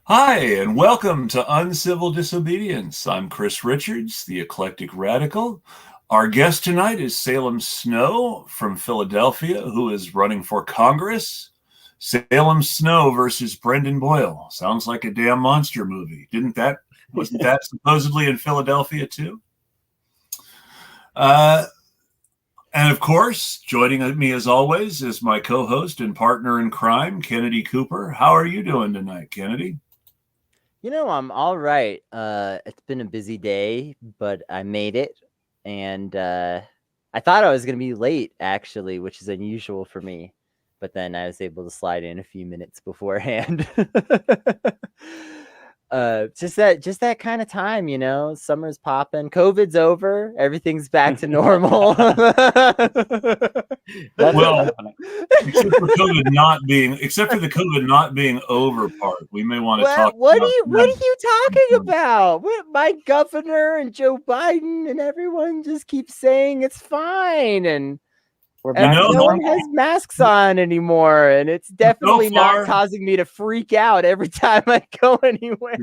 Hi, and welcome to Uncivil Disobedience. I'm Chris Richards, the eclectic radical. Our guest tonight is Salem Snow from Philadelphia, who is running for Congress. Salem Snow versus Brendan Boyle. Sounds like a damn monster movie. Wasn't that supposedly in Philadelphia too? Uh, and of course, joining me as always is my co-host and partner in crime, Kennedy Cooper. How are you doing tonight, Kennedy? I'm all right. It's been a busy day, but I made it. And I thought I was going to be late, actually, which is unusual for me. But then I was able to slide in a few minutes beforehand. just that kind of time, summer's popping, COVID's over, everything's back to normal. That's what's Well, happening. except for the COVID not being over part, we may want to talk What are about you what that. are you talking about? My governor and Joe Biden and everyone just keeps saying it's fine, and We're back to no one normal. has masks on anymore, and it's definitely not far, causing me to freak out every time I go anywhere.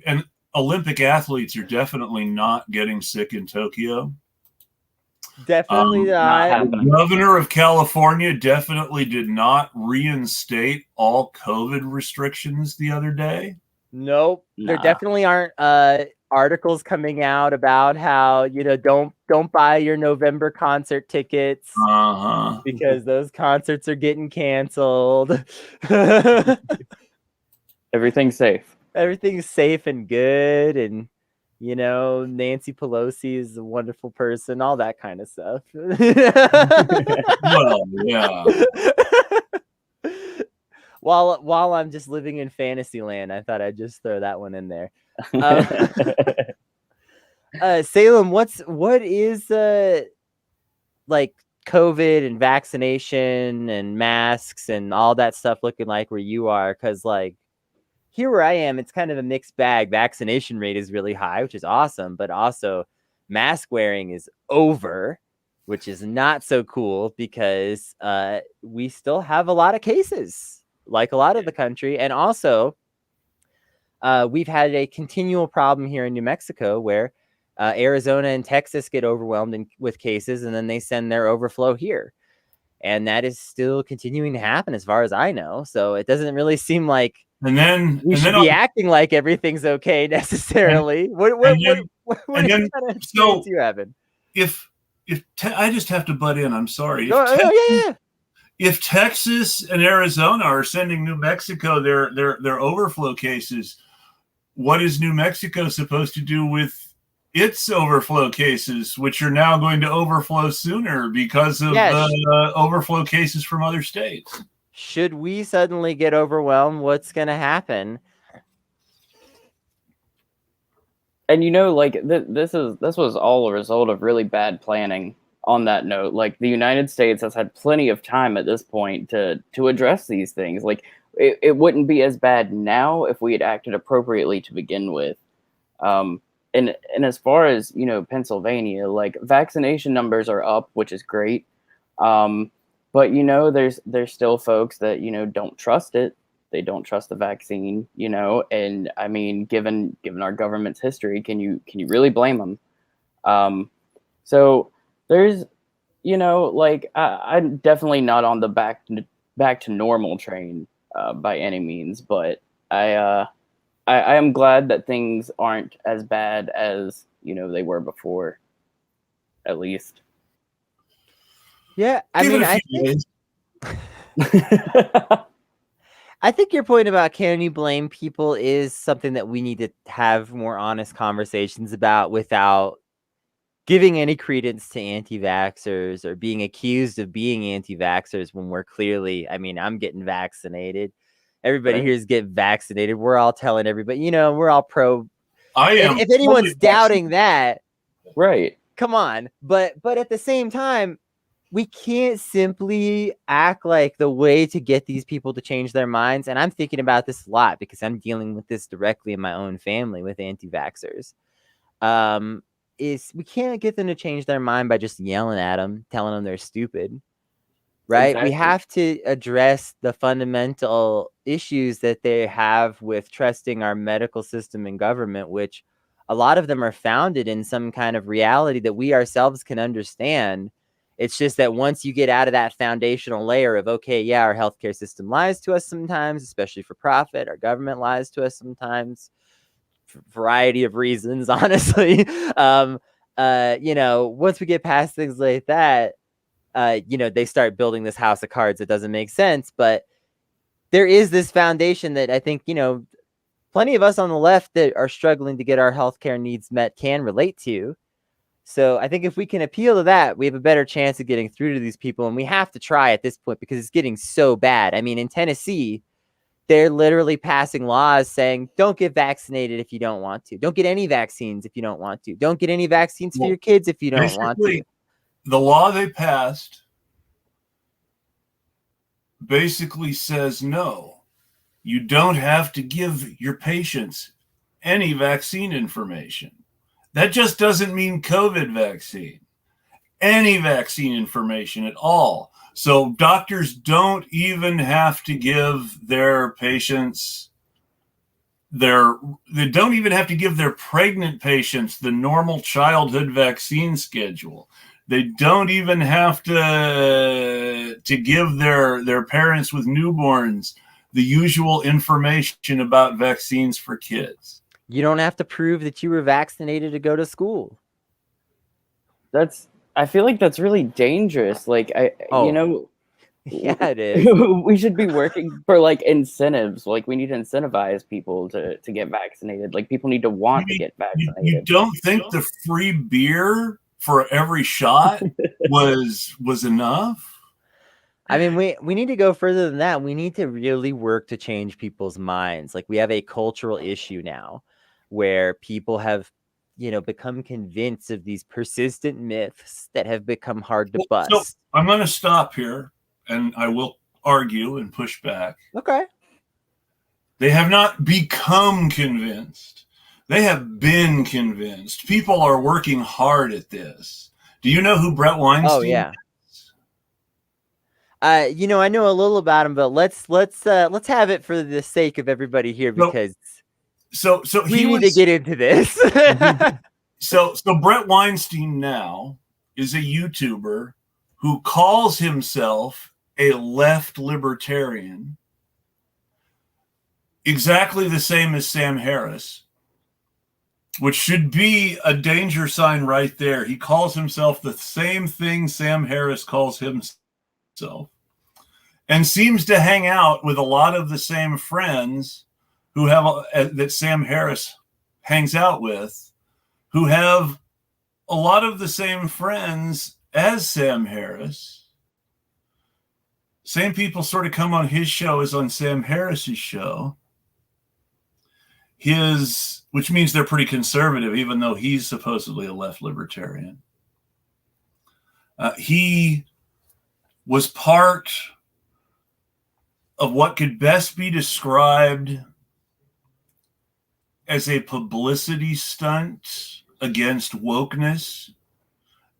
and Olympic athletes are definitely not getting sick in Tokyo. Definitely Not not. The happening. governor of California definitely did not reinstate all COVID restrictions the other day. Nope. There Nah. definitely aren't articles coming out about how, don't buy your November concert tickets Uh-huh. because those concerts are getting canceled. Everything's safe. Everything's safe and good, and Nancy Pelosi is a wonderful person, all that kind of stuff. Well, yeah. While I'm just living in fantasy land, I thought I'd just throw that one in there. Salem, what is like COVID and vaccination and masks and all that stuff looking like where you are? Because like here where I am, it's kind of a mixed bag. Vaccination rate is really high, which is awesome, but also mask wearing is over, which is not so cool because we still have a lot of cases, like a lot of the country. And also, we've had a continual problem here in New Mexico where Arizona and Texas get overwhelmed with cases, and then they send their overflow here. And that is still continuing to happen as far as I know. So it doesn't really seem like And then we should be acting like everything's okay necessarily. What kind of experience you having? if I just have to butt in, I'm sorry. Yeah. If Texas and Arizona are sending New Mexico their overflow cases, what is New Mexico supposed to do with its overflow cases, which are now going to overflow sooner because of overflow cases from other states? Should we suddenly get overwhelmed, what's going to happen? And this was all a result of really bad planning. On that note, like the United States has had plenty of time at this point to address these things. Like it wouldn't be as bad now if we had acted appropriately to begin with. And as far as Pennsylvania, like vaccination numbers are up, which is great. But there's still folks that don't trust it. They don't trust the vaccine, and I mean, given our government's history, can you really blame them? So there's, like I'm definitely not on the back to normal train by any means, but I am glad that things aren't as bad as they were before, at least. Yeah, I mean, I think your point about can you blame people is something that we need to have more honest conversations about without giving any credence to anti-vaxxers or being accused of being anti-vaxxers when we're clearly, I mean, I'm getting vaccinated. Everybody Right. here's getting vaccinated. We're all telling everybody, we're all pro. I am. If anyone's doubting that, right. Come on. But at the same time, we can't simply act like the way to get these people to change their minds. And I'm thinking about this a lot because I'm dealing with this directly in my own family with anti-vaxxers. Is we can't get them to change their mind by just yelling at them, telling them they're stupid. right? Exactly. We have to address the fundamental issues that they have with trusting our medical system and government, which a lot of them are founded in some kind of reality that we ourselves can understand. It's just that once you get out of that foundational layer of, okay, yeah, our healthcare system lies to us sometimes, especially for profit, our government lies to us sometimes, for a variety of reasons, honestly. Once we get past things like that, they start building this house of cards that doesn't make sense. But there is this foundation that I think, plenty of us on the left that are struggling to get our healthcare needs met can relate to. So I think if we can appeal to that, we have a better chance of getting through to these people. And we have to try at this point because it's getting so bad. I mean, in Tennessee, they're literally passing laws saying, don't get vaccinated if you don't want to. Don't get any vaccines if you don't want to. Don't get any vaccines for your kids if you don't want to. The law they passed basically says no, you don't have to give your patients any vaccine information. That just doesn't mean COVID vaccine. Any vaccine information at all. So doctors don't even have to give their patients they don't even have to give their pregnant patients the normal childhood vaccine schedule. They don't even have to give their parents with newborns the usual information about vaccines for kids. You don't have to prove that you were vaccinated to go to school. I feel like that's really dangerous. Like Yeah, it is. We should be working for like incentives. Like we need to incentivize people to get vaccinated. Like people need to want to get vaccinated. You don't think the free beer for every shot was enough? I mean, we need to go further than that. We need to really work to change people's minds. Like we have a cultural issue now where people have, become convinced of these persistent myths that have become hard to bust. So I'm going to stop here and I will argue and push back. Okay. They have not become convinced. They have been convinced. People are working hard at this. Do you know who Brett Weinstein is? Oh, yeah. I know a little about him, but let's have it for the sake of everybody here because so we need to get into this. So Brett Weinstein now is a YouTuber who calls himself a left libertarian, exactly the same as Sam Harris, which should be a danger sign right there. He calls himself the same thing Sam Harris calls himself, and seems to hang out with a lot of the same friends who have that Sam Harris hangs out with, who have a lot of the same friends as Sam Harris. Same people sort of come on his show as on Sam Harris's show. Which means they're pretty conservative, even though he's supposedly a left libertarian. He was part of what could best be described as a publicity stunt against wokeness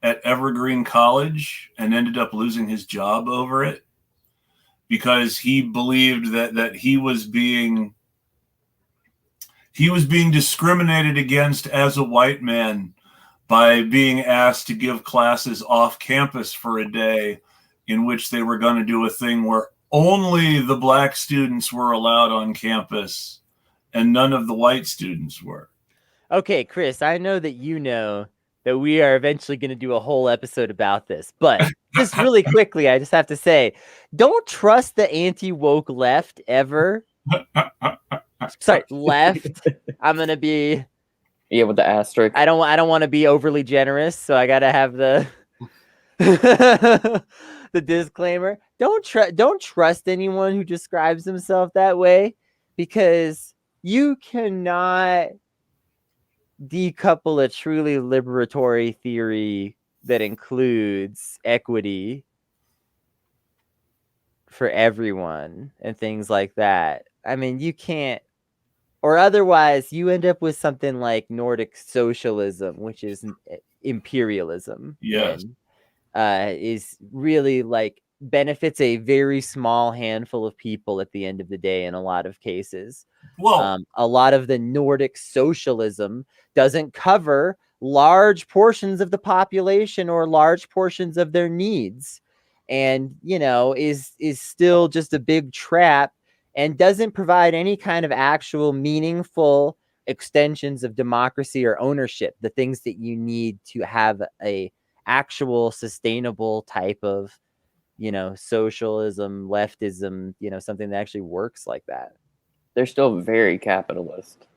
at Evergreen College, and ended up losing his job over it because he believed that he was being discriminated against as a white man by being asked to give classes off campus for a day in which they were going to do a thing where only the black students were allowed on campus and none of the white students were. Okay, Chris, I know that you know that we are eventually going to do a whole episode about this, but just really quickly, I just have to say, don't trust the anti-woke left ever. Sorry, left. I'm going to be... Yeah, with the asterisk. I don't want to be overly generous, so I got to have the the disclaimer. Don't trust anyone who describes himself that way, because you cannot decouple a truly liberatory theory that includes equity for everyone and things like that. I mean, you can't, or otherwise you end up with something like Nordic socialism, which is imperialism. Yes. And, is really like benefits a very small handful of people at the end of the day in a lot of cases. Well, A lot of the Nordic socialism doesn't cover large portions of the population or large portions of their needs, and is still just a big trap and doesn't provide any kind of actual meaningful extensions of democracy or ownership, the things that you need to have a actual sustainable type of socialism, leftism, something that actually works like that. They're still very capitalist.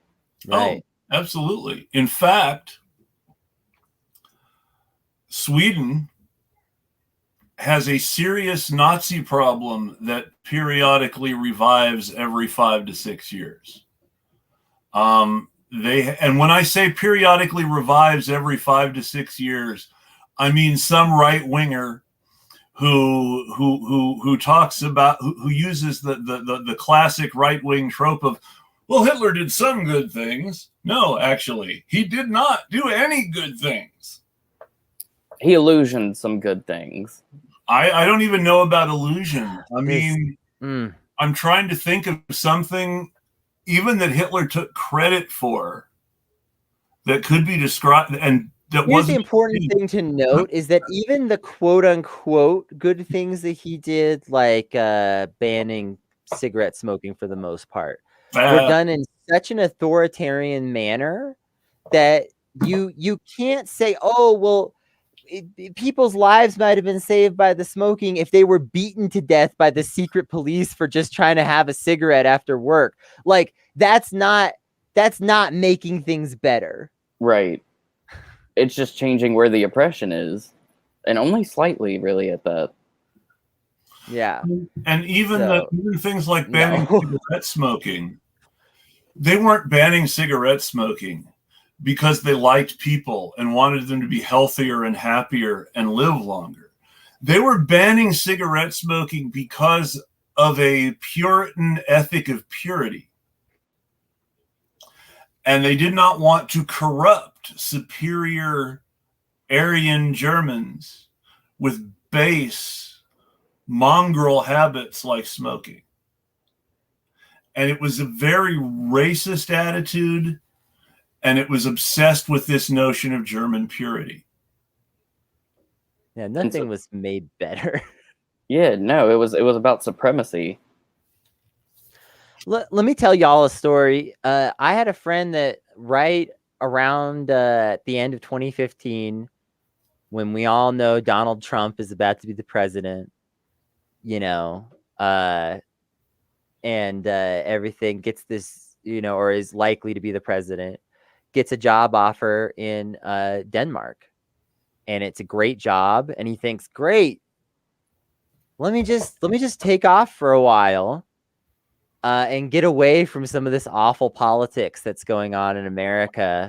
Right. Oh, absolutely. In fact, Sweden has a serious Nazi problem that periodically revives every 5 to 6 years. And when I say periodically revives every 5 to 6 years, I mean some right winger who talks about who uses the classic right wing trope of, well, Hitler did some good things. No, actually, he did not do any good things. He illusioned some good things. I don't even know about illusion. I mean, I'm trying to think of something even that Hitler took credit for that could be described, and that here's the important thing to note is that even the quote unquote good things that he did, like banning cigarette smoking for the most part, were done in such an authoritarian manner that you can't say, oh, well, people's lives might have been saved by the smoking if they were beaten to death by the secret police for just trying to have a cigarette after work. Like, that's not making things better. Right. It's just changing where the oppression is, and only slightly, really, at that. Yeah. And even things like banning cigarette smoking, they weren't banning cigarette smoking because they liked people and wanted them to be healthier and happier and live longer. They were banning cigarette smoking because of a Puritan ethic of purity. And they did not want to corrupt superior Aryan Germans with base mongrel habits like smoking. And it was a very racist attitude, and it was obsessed with this notion of German purity. Yeah, nothing was made better. Yeah, no, it was about supremacy. Let me tell y'all a story. I had a friend that right around at the end of 2015, when we all know Donald Trump is about to be the president, and everything gets this, or is likely to be the president, gets a job offer in Denmark. And it's a great job. And he thinks, great, let me just take off for a while and get away from some of this awful politics that's going on in America.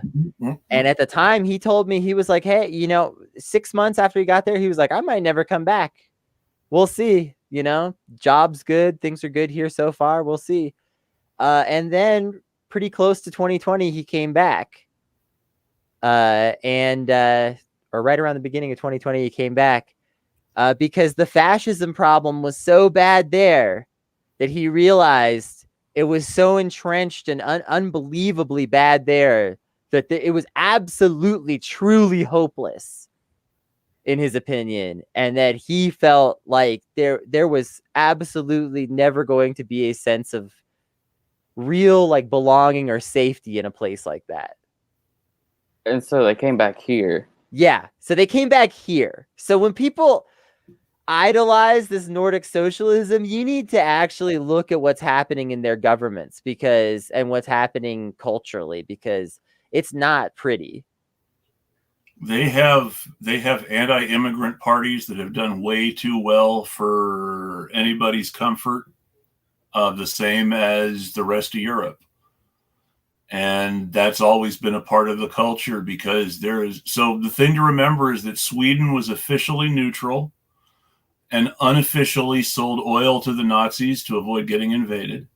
And at the time, he told me, he was like, hey, 6 months after he got there, he was like, I might never come back. We'll see. Job's good. Things are good here so far. We'll see. And then pretty close to 2020, he came back. Or right around the beginning of 2020, he came back because the fascism problem was so bad there that he realized it was so entrenched and unbelievably bad there that it was absolutely, truly hopeless, in his opinion, and that he felt like there was absolutely never going to be a sense of real like belonging or safety in a place like that. And so they came back here. Yeah, so they came back here. So when people idolize this Nordic socialism, you need to actually look at what's happening in their governments and what's happening culturally, because it's not pretty. They have anti-immigrant parties that have done way too well for anybody's comfort, the same as the rest of Europe. And that's always been a part of the culture, because so the thing to remember is that Sweden was officially neutral and unofficially sold oil to the Nazis to avoid getting invaded.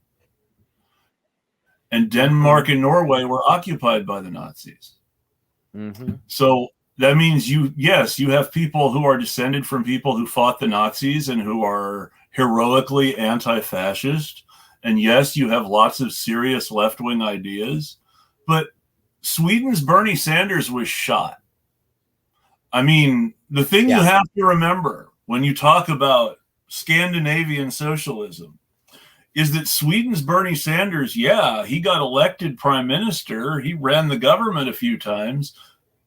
And Denmark and Norway were occupied by the Nazis. Mm-hmm. So that means you have people who are descended from people who fought the Nazis and who are heroically anti-fascist. And yes, you have lots of serious left-wing ideas, but Sweden's Bernie Sanders was shot. I mean, the thing you have to remember when you talk about Scandinavian socialism is that Sweden's Bernie Sanders, he got elected prime minister, he ran the government a few times,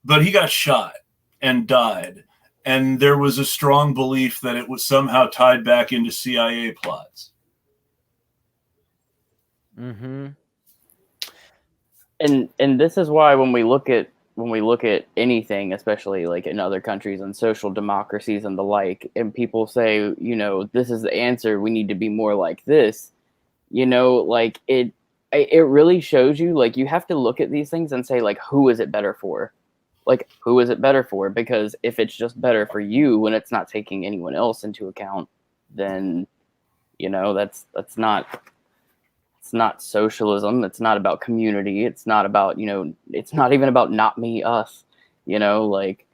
but he got shot and died. And there was a strong belief that it was somehow tied back into CIA plots. Mm-hmm. And this is why when we look at anything, especially like in other countries and social democracies and the like, and people say, you know, this is the answer, we need to be more like this, you know, like it really shows you, like, you have to look at these things and say, like, who is it better for? Like, who is it better for? Because if it's just better for you when it's not taking anyone else into account, then, you know, that's not, it's not socialism. It's not about community. It's not about, you know, it's not even about not me, us, you know, like,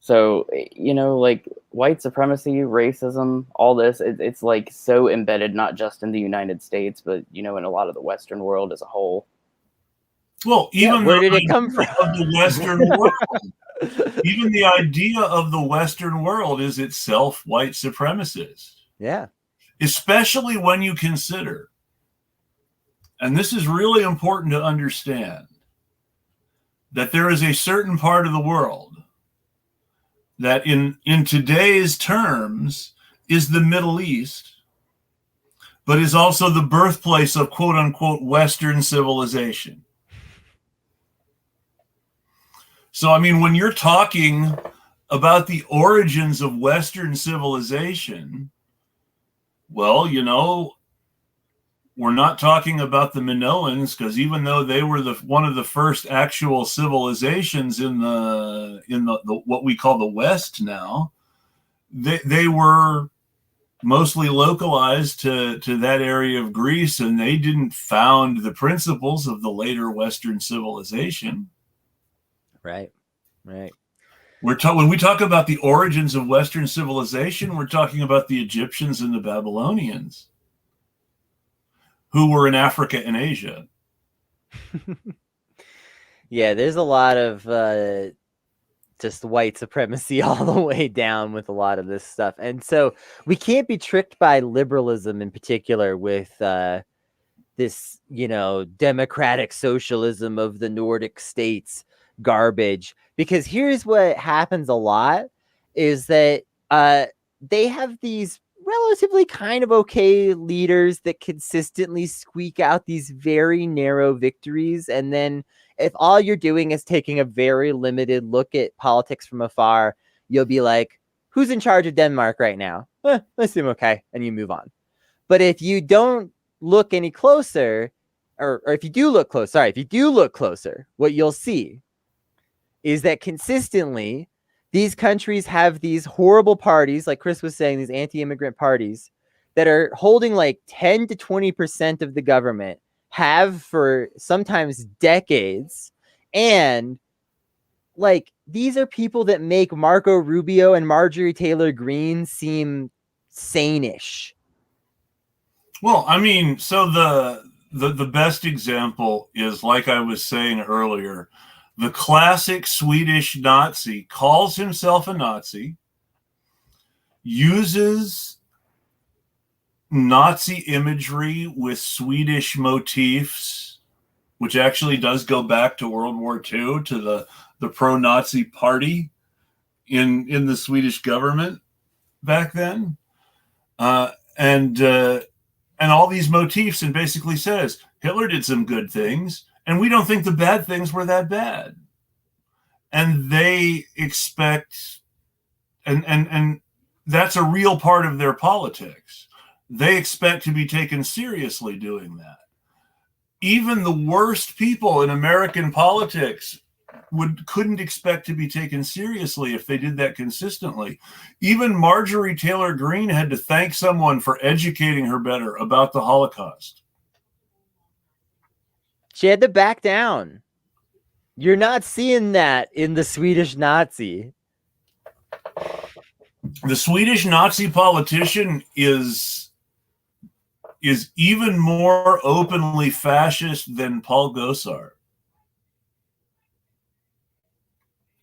so, you know, like white supremacy, racism, all this, it's like so embedded, not just in the United States, but, you know, in a lot of the Western world as a whole. Well, even where did it come from? Of the Western world, even the idea of the Western world is itself white supremacist. Yeah. Especially when you consider, and this is really important to understand, that there is a certain part of the world that in today's terms is the Middle East, but is also the birthplace of quote unquote Western civilization. So, I mean, when you're talking about the origins of Western civilization, well, you know, we're not talking about the Minoans, because even though they were one of the first actual civilizations in the what we call the West now, they were mostly localized to that area of Greece, and they didn't found the principles of the later Western civilization. Right. When we talk about the origins of Western civilization, we're talking about the Egyptians and the Babylonians, who were in Africa and Asia. Yeah, there's a lot of just white supremacy all the way down with a lot of this stuff. And so we can't be tricked by liberalism in particular with this, you know, democratic socialism of the Nordic states garbage, because here's what happens a lot is that they have these relatively kind of okay leaders that consistently squeak out these very narrow victories, and then if all you're doing is taking a very limited look at politics from afar, you'll be like, who's in charge of Denmark right now? They seem okay, and you move on. But if you don't look any closer, or if you do look closer, what you'll see is that consistently these countries have these horrible parties, like Chris was saying, these anti-immigrant parties that are holding like 10 to 20% of the government, have for sometimes decades. And like, these are people that make Marco Rubio and Marjorie Taylor Greene seem sane-ish. Well, I mean, so the best example is, like I was saying earlier, the classic Swedish Nazi calls himself a Nazi, uses Nazi imagery with Swedish motifs, which actually does go back to World War II, to the pro-Nazi party in the Swedish government back then. And all these motifs, and basically says Hitler did some good things, and we don't think the bad things were that bad. And they expect, and that's a real part of their politics. They expect to be taken seriously doing that. Even the worst people in American politics couldn't expect to be taken seriously if they did that consistently. Even Marjorie Taylor Greene had to thank someone for educating her better about the Holocaust. She had to back down. You're not seeing that in the Swedish Nazi. The Swedish Nazi politician is even more openly fascist than Paul Gosar.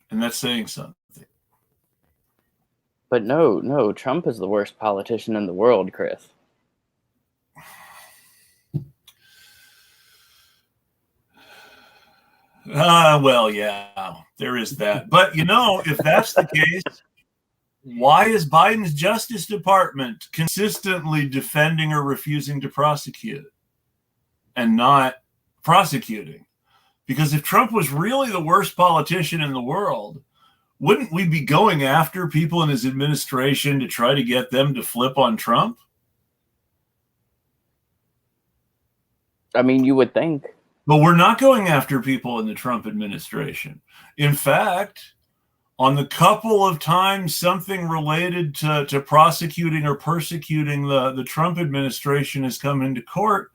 And that's saying something. But no, Trump is the worst politician in the world, Chris. Well, yeah, there is that. But, if that's the case, why is Biden's Justice Department consistently defending or refusing to prosecute and not prosecuting? Because if Trump was really the worst politician in the world, wouldn't we be going after people in his administration to try to get them to flip on Trump? I mean, you would think. But we're not going after people in the Trump administration. In fact, on the couple of times something related to prosecuting or persecuting the Trump administration has come into court,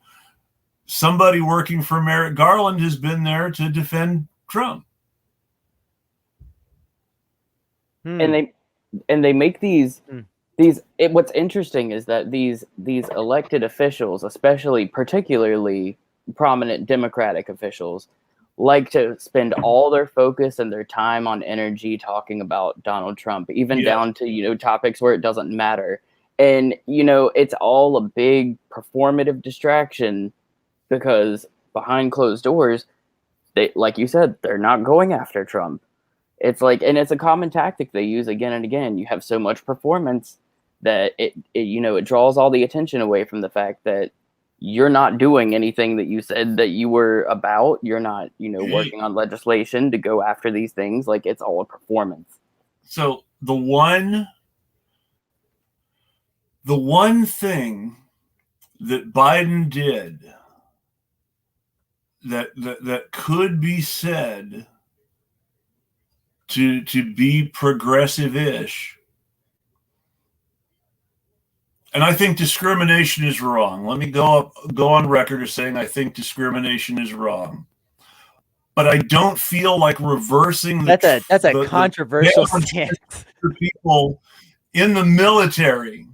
somebody working for Merrick Garland has been there to defend Trump. And they make these what's interesting is that these elected officials, particularly prominent Democratic officials, like to spend all their focus and their time on energy talking about Donald Trump, even down to, topics where it doesn't matter. And, it's all a big performative distraction because behind closed doors, they, like you said, they're not going after Trump. It's like, and it's a common tactic they use again and again. You have so much performance that it draws all the attention away from the fact that you're not doing anything that you said that you were about. You're not, working on legislation to go after these things. Like, it's all a performance. So the one thing that Biden did that could be said to be progressive-ish, and I think discrimination is wrong. Let me go on record as saying I think discrimination is wrong. But I don't feel like reversing that's a controversial stance for people in the military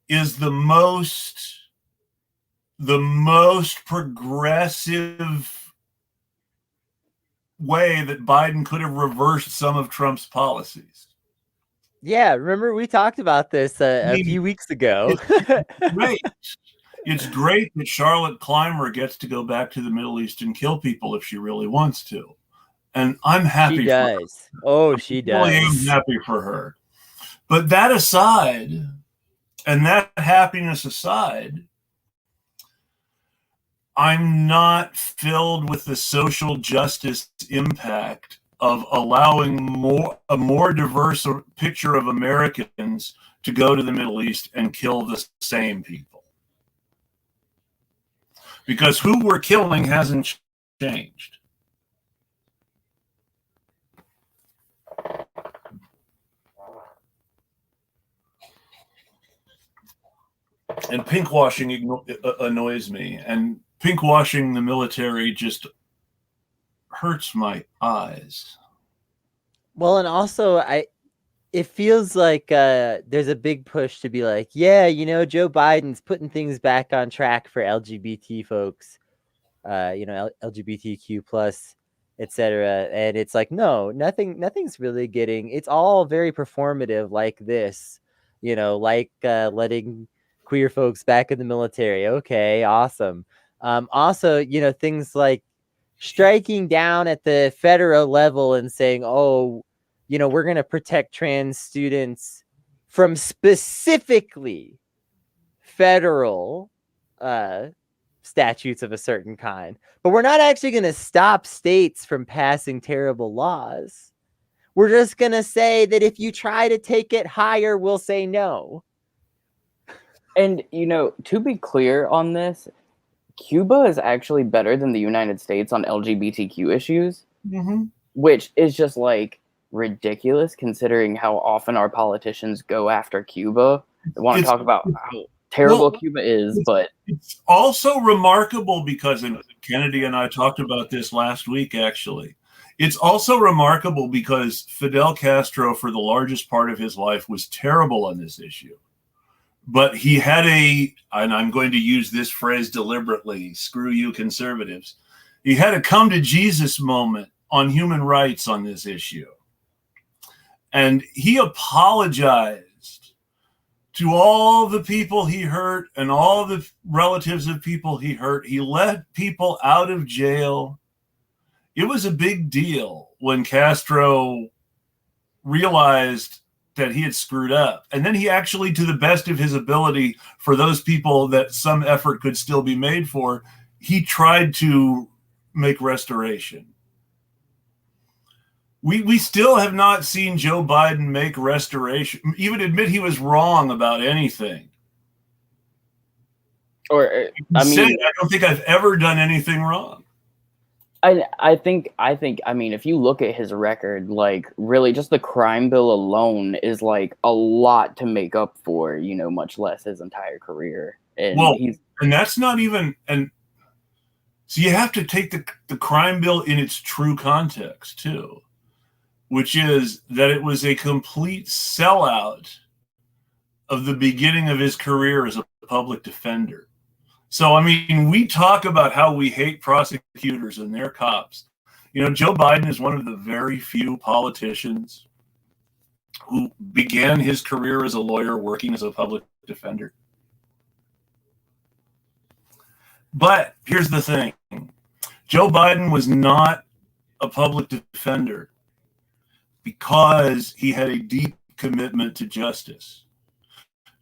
is the most progressive way that Biden could have reversed some of Trump's policies. Yeah, remember we talked about this a few weeks ago. It's great that Charlotte Clymer gets to go back to the Middle East and kill people if she really wants to. And I'm happy she for does. her. Oh, she does. I am happy for her. But that aside, and that happiness aside, I'm not filled with the social justice impact of allowing a more diverse picture of Americans to go to the Middle East and kill the same people. Because who we're killing hasn't changed. And pinkwashing annoys me. And pinkwashing the military just hurts my eyes. Well, and also it feels like there's a big push to be like, yeah, Joe Biden's putting things back on track for LGBT folks, LGBTQ plus, etc. And it's like, no, nothing's really it's all very performative like this, like letting queer folks back in the military. Okay, awesome. Also, things like striking down at the federal level and saying, oh, we're going to protect trans students from specifically federal statutes of a certain kind. But we're not actually going to stop states from passing terrible laws. We're just going to say that if you try to take it higher, we'll say no. And, to be clear on this, Cuba is actually better than the United States on LGBTQ issues, which is just like ridiculous considering how often our politicians go after Cuba. They want to talk about how terrible Cuba is, but it's also remarkable because, and Kennedy and I talked about this last week, actually, It's also remarkable because Fidel Castro, for the largest part of his life, was terrible on this issue. But he had and I'm going to use this phrase deliberately, screw you conservatives, he had a come to Jesus moment on human rights on this issue. And he apologized to all the people he hurt and all the relatives of people he hurt. He let people out of jail. It was a big deal when Castro realized that he had screwed up. And then he actually, to the best of his ability, for those people that some effort could still be made for, he tried to make restoration. We still have not seen Joe Biden make restoration, even admit he was wrong about anything. Or, I mean, I don't think I've ever done anything wrong. I think, I mean, if you look at his record, like, really just the crime bill alone is like a lot to make up for, you know, much less his entire career. And and that's not even, and so you have to take the crime bill in its true context too, which is that it was a complete sellout of the beginning of his career as a public defender. So, I mean, we talk about how we hate prosecutors and their cops. You know, Joe Biden is one of the very few politicians who began his career as a lawyer working as a public defender. But here's the thing. Joe Biden was not a public defender because he had a deep commitment to justice.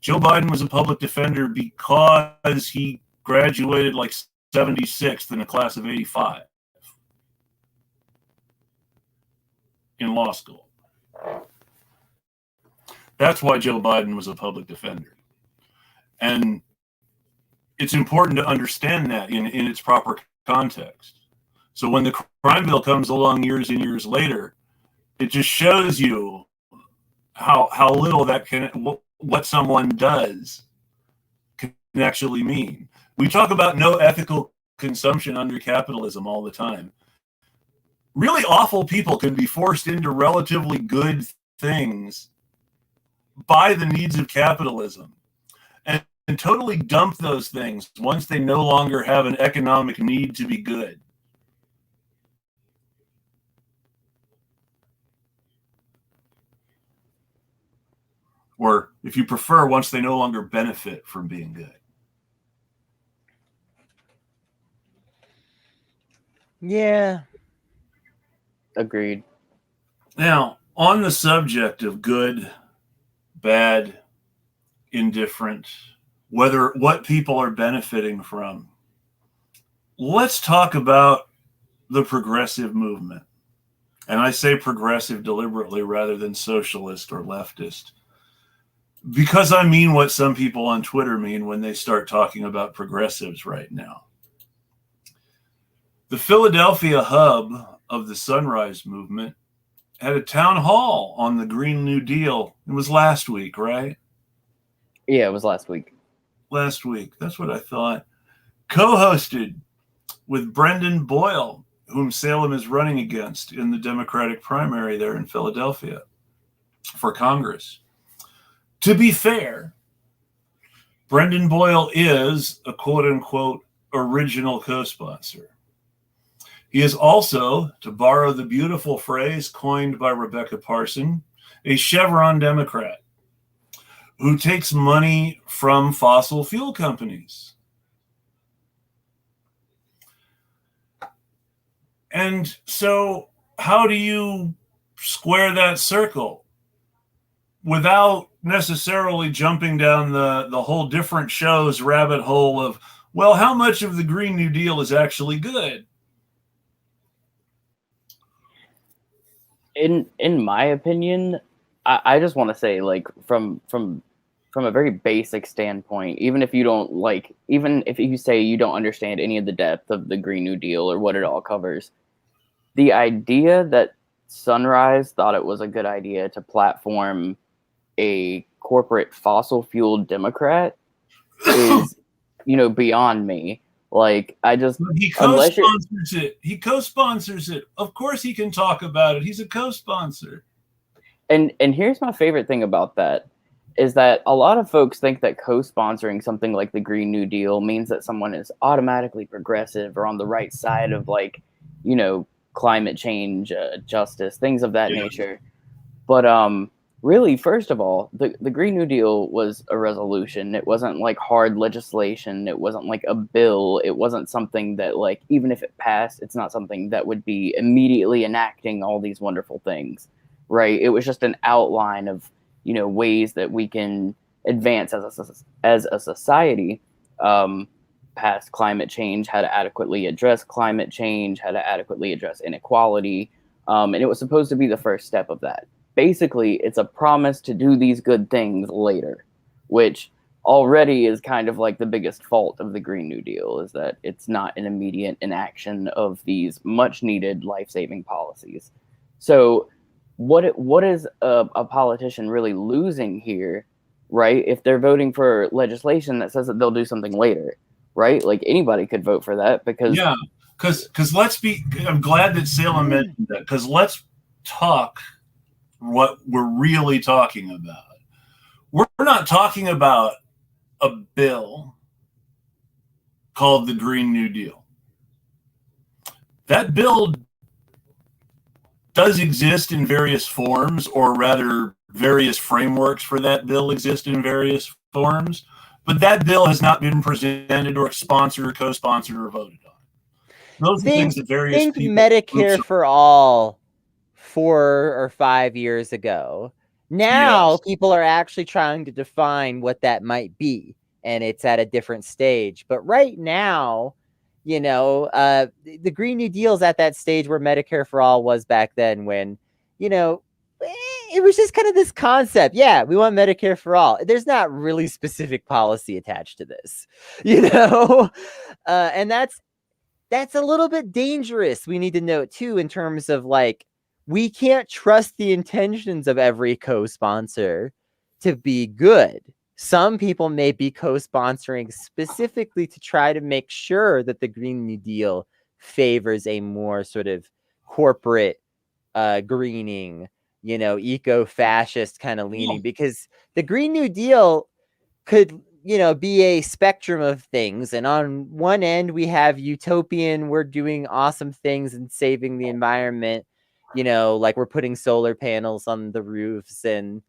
Joe Biden was a public defender because he graduated like 76th in a class of 85 in law school. That's why Joe Biden was a public defender. And it's important to understand that in its proper context. So when the crime bill comes along years and years later, it just shows you how little that can, what someone does can actually mean. We talk about no ethical consumption under capitalism all the time. Really awful people can be forced into relatively good things by the needs of capitalism and totally dump those things once they no longer have an economic need to be good. Or if you prefer, once they no longer benefit from being good. Yeah. Agreed. Now, on the subject of good, bad, indifferent, what people are benefiting from, let's talk about the progressive movement. And I say progressive deliberately rather than socialist or leftist, because I mean what some people on Twitter mean when they start talking about progressives right now. The Philadelphia hub of the Sunrise Movement had a town hall on the Green New Deal. It was last week, right? Yeah, it was last week. Last week. That's what I thought. Co-hosted with Brendan Boyle, whom Salem is running against in the Democratic primary there in Philadelphia for Congress. To be fair, Brendan Boyle is a quote-unquote original co-sponsor. He is also, to borrow the beautiful phrase coined by Rebecca Parson, a Chevron Democrat who takes money from fossil fuel companies. And so how do you square that circle without necessarily jumping down the whole different show's rabbit hole of, well, how much of the Green New Deal is actually good? In my opinion, I just want to say, like, from a very basic standpoint, even if you say you don't understand any of the depth of the Green New Deal or what it all covers, the idea that Sunrise thought it was a good idea to platform a corporate fossil fuel Democrat is, beyond me. Like, I just, He unless you're, co-sponsors it. He co-sponsors it. Of course he can talk about it. He's a co-sponsor. and here's my favorite thing about that is that a lot of folks think that co-sponsoring something like the Green New Deal means that someone is automatically progressive or on the right side of, like, you know, climate change, justice, things of that nature. But really, first of all, the Green New Deal was a resolution. It wasn't like hard legislation. It wasn't like a bill. It wasn't something that, like, even if it passed, it's not something that would be immediately enacting all these wonderful things, right? It was just an outline of, you know, ways that we can advance as a society, past climate change, how to adequately address climate change, how to adequately address inequality, and it was supposed to be the first step of that. Basically, it's a promise to do these good things later, which already is kind of like the biggest fault of the Green New Deal, is that it's not an immediate enaction of these much needed life-saving policies. So what is a politician really losing here, right? If they're voting for legislation that says that they'll do something later, right? Like, anybody could vote for that because I'm glad that Salem mentioned that, because let's talk what we're really talking about. We're not talking about a bill called the Green New Deal. That bill does exist in various forms, or rather, various frameworks for that bill exist in various forms, but that bill has not been presented or sponsored or co-sponsored or voted on. Those are things that various people. Medicare for all 4 or 5 years ago. Now people are actually trying to define what that might be, and it's at a different stage. But right now, you know, the Green New Deal is at that stage where Medicare for all was back then, when, you know, it was just kind of this concept. Yeah, we want Medicare for all. There's not really specific policy attached to this, you know, and that's a little bit dangerous. We need to note too, in terms of, like, we can't trust the intentions of every co-sponsor to be good. Some people may be co-sponsoring specifically to try to make sure that the Green New Deal favors a more sort of corporate greening, you know, eco-fascist kind of leaning, because the Green New Deal could, you know, be a spectrum of things. And on one end, we have utopian, we're doing awesome things and saving the environment, you know, like we're putting solar panels on the roofs and,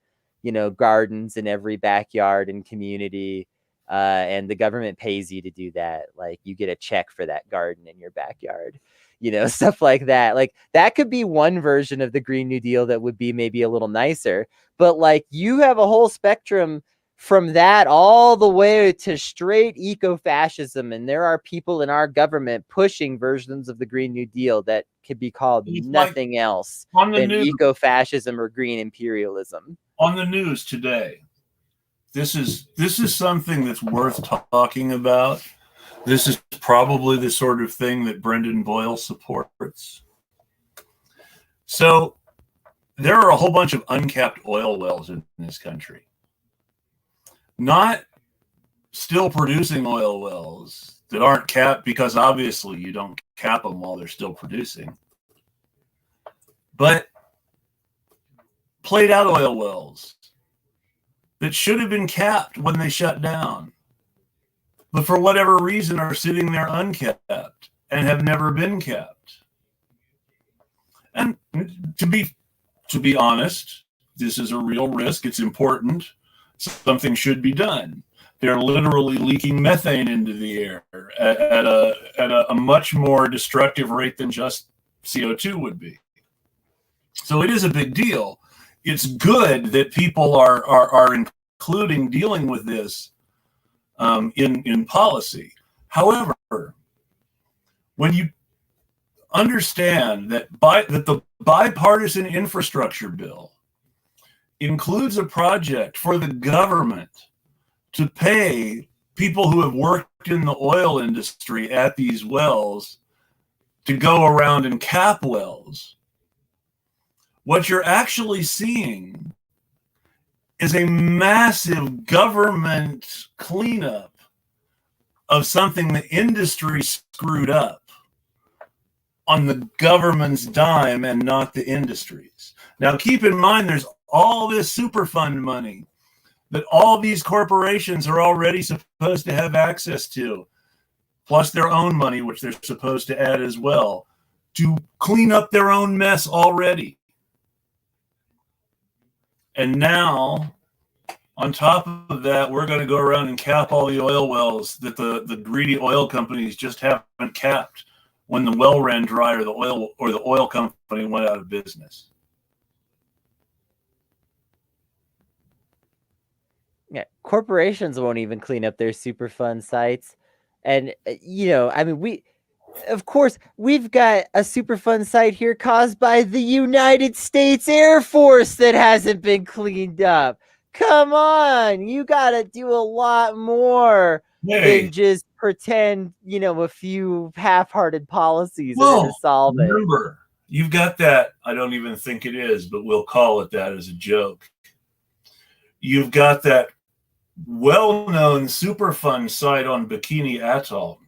you know, gardens in every backyard and community. And the government pays you to do that. Like, you get a check for that garden in your backyard, you know, stuff like that. Like, that could be one version of the Green New Deal that would be maybe a little nicer. But, like, you have a whole spectrum from that all the way to straight eco-fascism, and there are people in our government pushing versions of the Green New Deal that could be called nothing else than eco-fascism or green imperialism. On the news today, this is something that's worth talking about. This is probably the sort of thing that Brendan Boyle supports. So there are a whole bunch of uncapped oil wells in this country. Not still producing oil wells that aren't capped, because obviously you don't cap them while they're still producing, but played out oil wells that should have been capped when they shut down, but for whatever reason are sitting there uncapped and have never been capped. And to be honest, this is a real risk. It's important. Something should be done. They're literally leaking methane into the air at a much more destructive rate than just CO2 would be. So it is a big deal. It's good that people are including dealing with this in policy. However, when you understand that the bipartisan infrastructure bill includes a project for the government to pay people who have worked in the oil industry at these wells to go around and cap wells, what you're actually seeing is a massive government cleanup of something the industry screwed up on the government's dime and not the industry's. Now, keep in mind, there's all this Superfund money that all these corporations are already supposed to have access to, plus their own money, which they're supposed to add as well, to clean up their own mess already. And now, on top of that, we're going to go around and cap all the oil wells that the greedy oil companies just haven't capped when the well ran dry or the oil company went out of business. Yeah, corporations won't even clean up their Superfund sites. And, I mean, we've got a Superfund site here caused by the United States Air Force that hasn't been cleaned up. Come on, you got to do a lot more than just pretend, a few half-hearted policies are going to solve it. Remember, you've got that, I don't even think it is, but we'll call it that as a joke. You've got that well-known Superfund site on Bikini Atoll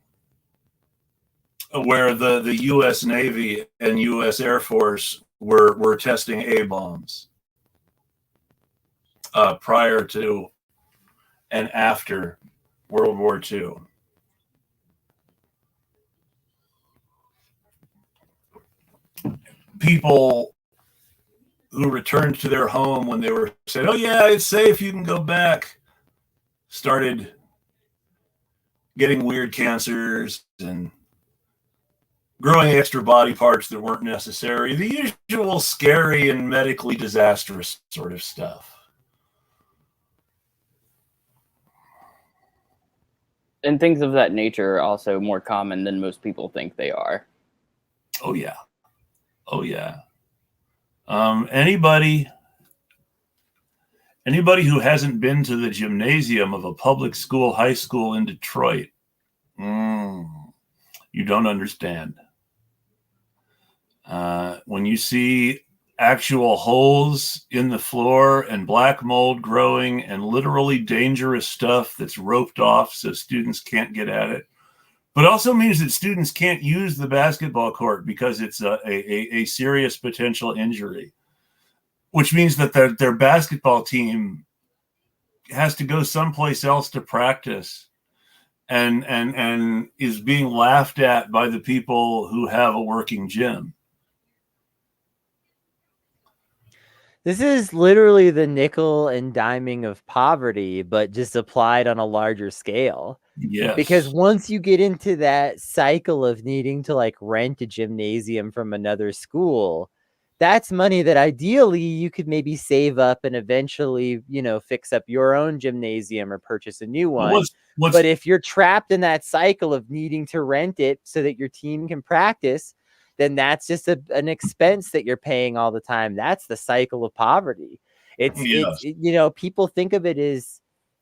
where the U.S. Navy and U.S. Air Force were testing A-bombs prior to and after World War II. People who returned to their home when they were said, "Oh yeah, it's safe, you can go back," started getting weird cancers and growing extra body parts that weren't necessary. The usual scary and medically disastrous sort of stuff. And things of that nature are also more common than most people think they are. Oh, yeah. Oh, yeah. Anybody who hasn't been to the gymnasium of a public school, high school in Detroit, you don't understand. When you see actual holes in the floor and black mold growing and literally dangerous stuff that's roped off so students can't get at it, but also means that students can't use the basketball court because it's a serious potential injury, which means that their basketball team has to go someplace else to practice and is being laughed at by the people who have a working gym. This is literally the nickel and diming of poverty, but just applied on a larger scale. Yes. Because once you get into that cycle of needing to rent a gymnasium from another school, that's money that ideally you could maybe save up and eventually, fix up your own gymnasium or purchase a new one. But if you're trapped in that cycle of needing to rent it so that your team can practice, then that's just an expense that you're paying all the time. That's the cycle of poverty. It's people think of it as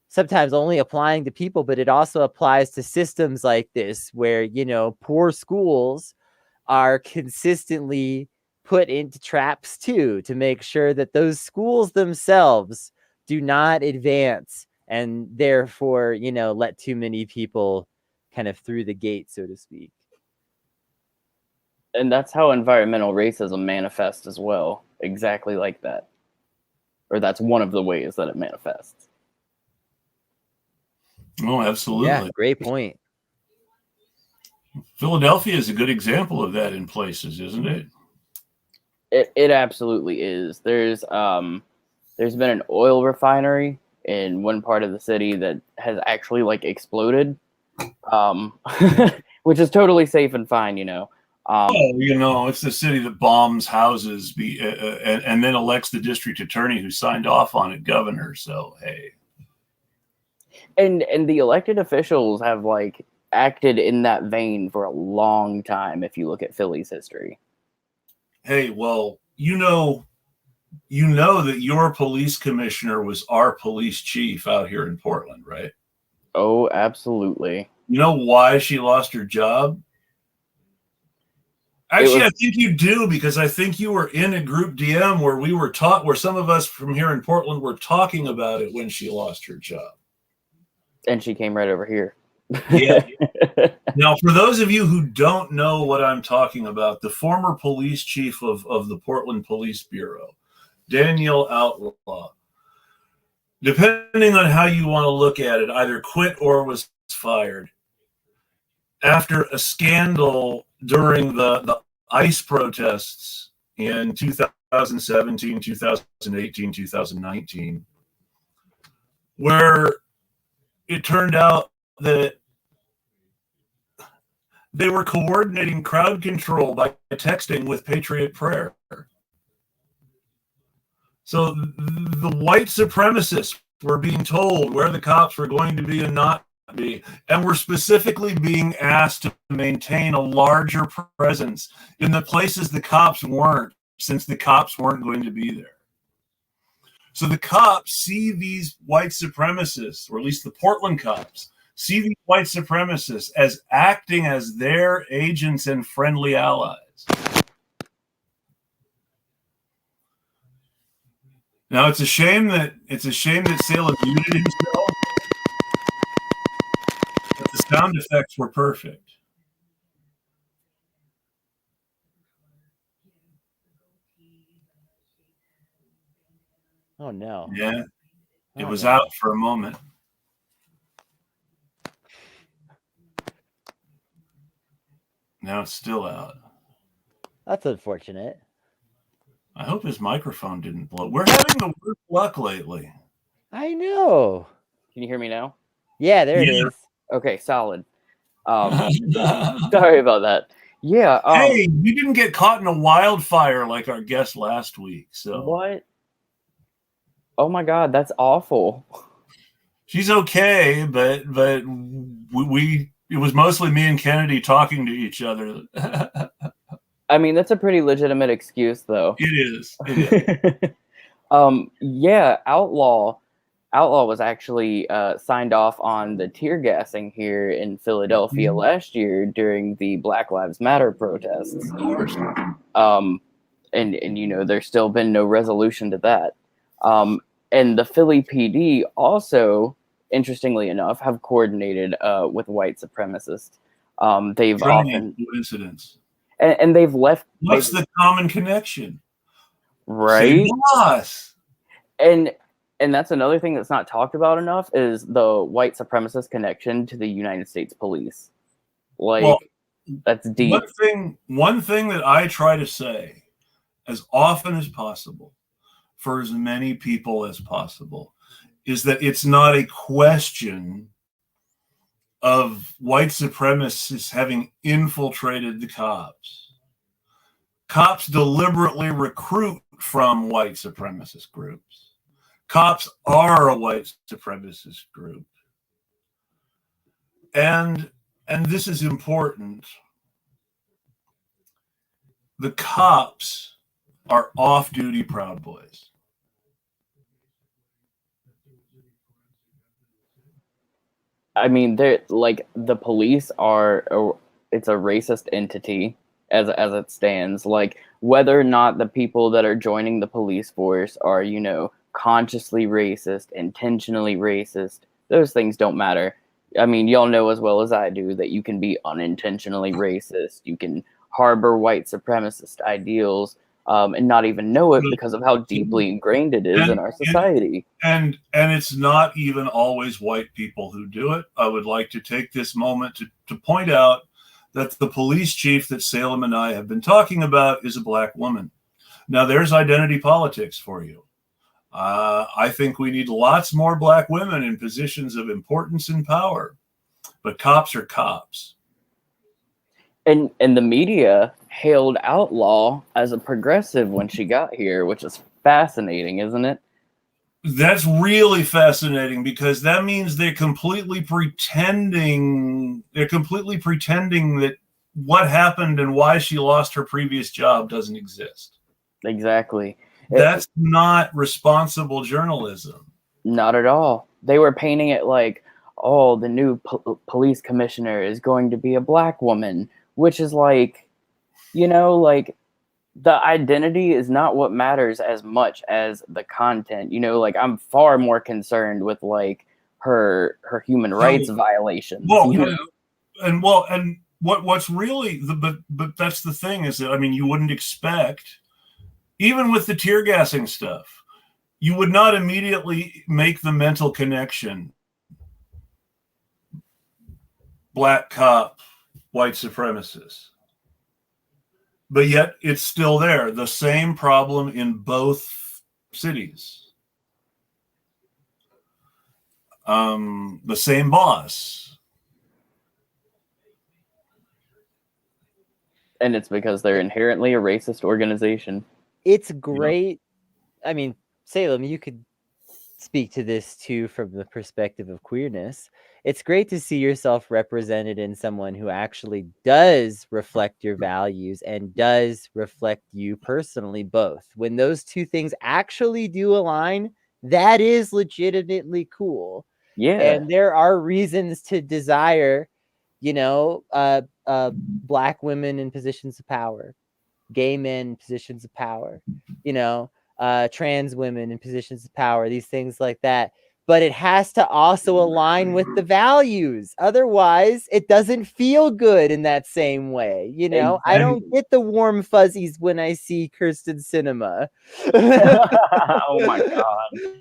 sometimes only applying to people, but it also applies to systems like this where, poor schools are consistently put into traps too, to make sure that those schools themselves do not advance and therefore, let too many people kind of through the gate, so to speak. And that's how environmental racism manifests as well. Exactly like that. Or that's one of the ways that it manifests. Oh, absolutely. Yeah, great point. Philadelphia is a good example of that in places, isn't it? It absolutely is. There's been an oil refinery in one part of the city that has actually exploded, which is totally safe and fine, It's the city that bombs houses and then elects the district attorney who signed off on it governor. So, hey. And the elected officials have acted in that vein for a long time if you look at Philly's history. Hey, well, you know that your police commissioner was our police chief out here in Portland, right? Oh, absolutely. You know why she lost her job? Actually, I think you do, because I think you were in a group DM where we were where some of us from here in Portland were talking about it when she lost her job. And she came right over here. Yeah. Now, for those of you who don't know what I'm talking about, the former police chief of the Portland Police Bureau, Daniel Outlaw, depending on how you want to look at it, either quit or was fired after a scandal during the ICE protests in 2017, 2018, 2019, where it turned out that they were coordinating crowd control by texting with Patriot Prayer. So the white supremacists were being told where the cops were going to be and not be, and were specifically being asked to maintain a larger presence in the places the cops weren't, since the cops weren't going to be there. So the cops see these white supremacists, or at least the Portland cops, see these white supremacists as acting as their agents and friendly allies. Now it's a shame that Salem muted himself, but the sound effects were perfect. Oh no. Yeah, it Oh, was no. out for a moment. Now it's still out. That's unfortunate. I hope his microphone didn't blow. We're having the worst luck lately. I know. Can you hear me now? Yeah, there it is. Okay, solid. Sorry about that. Yeah. Hey, you didn't get caught in a wildfire like our guest last week. So What? Oh my God, that's awful. she's okay, but we it was mostly me and Kennedy talking to each other. I mean, that's a pretty legitimate excuse, though. It is. Yeah, Outlaw was actually signed off on the tear gassing here in Philadelphia last year during the Black Lives Matter protests. Of course. And you know, there's still been no resolution to that. And the Philly PD also, interestingly enough, have coordinated with white supremacists. They've often coincidence. And they've left. What's the common connection? Right. Boss. And that's another thing that's not talked about enough is the white supremacist connection to the United States police. Like, well, that's deep. One thing that I try to say as often as possible for as many people as possible is that it's not a question of white supremacists having infiltrated the cops. Cops deliberately recruit from white supremacist groups. Cops are a white supremacist group. And this is important. The cops are off-duty Proud Boys. I mean, they're like the police are. It's a racist entity as it stands. Like whether or not the people that are joining the police force are, you know, consciously racist, intentionally racist, those things don't matter. I mean, y'all know as well as I do that you can be unintentionally racist. You can harbor white supremacist ideals. And not even know it because of how deeply ingrained it is in our society. And it's not even always white people who do it. I would like to take this moment to point out that the police chief that Salem and I have been talking about is a black woman. Now, there's identity politics for you. I think we need lots more black women in positions of importance and power, but cops are cops. And the media hailed Outlaw as a progressive when she got here, which is fascinating, isn't it? That's really fascinating because that means they're completely pretending that what happened and why she lost her previous job doesn't exist. Exactly. That's not responsible journalism. Not at all. They were painting it like, oh, the new police commissioner is going to be a black woman, which is like, you know, like the identity is not what matters as much as the content. You know, like I'm far more concerned with like her human rights violations. Well, You know? and what's really but that's the thing is that, I mean, you wouldn't expect, even with the tear gassing stuff, you would not immediately make the mental connection. Black cop, white supremacists. But yet it's still there. The same problem in both cities. The same boss. And it's because they're inherently a racist organization. It's great. I mean, Salem, you could speak to this too from the perspective of queerness. It's great to see yourself represented in someone who actually does reflect your values and does reflect you personally, both. When those two things actually do align, that is legitimately cool. Yeah. And there are reasons to desire, you know, black women in positions of power, gay men in positions of power, you know, trans women in positions of power, these things like that. But it has to also align with the values. Otherwise, it doesn't feel good in that same way. You know, I don't get the warm fuzzies when I see Kirsten Cinema. Oh my God.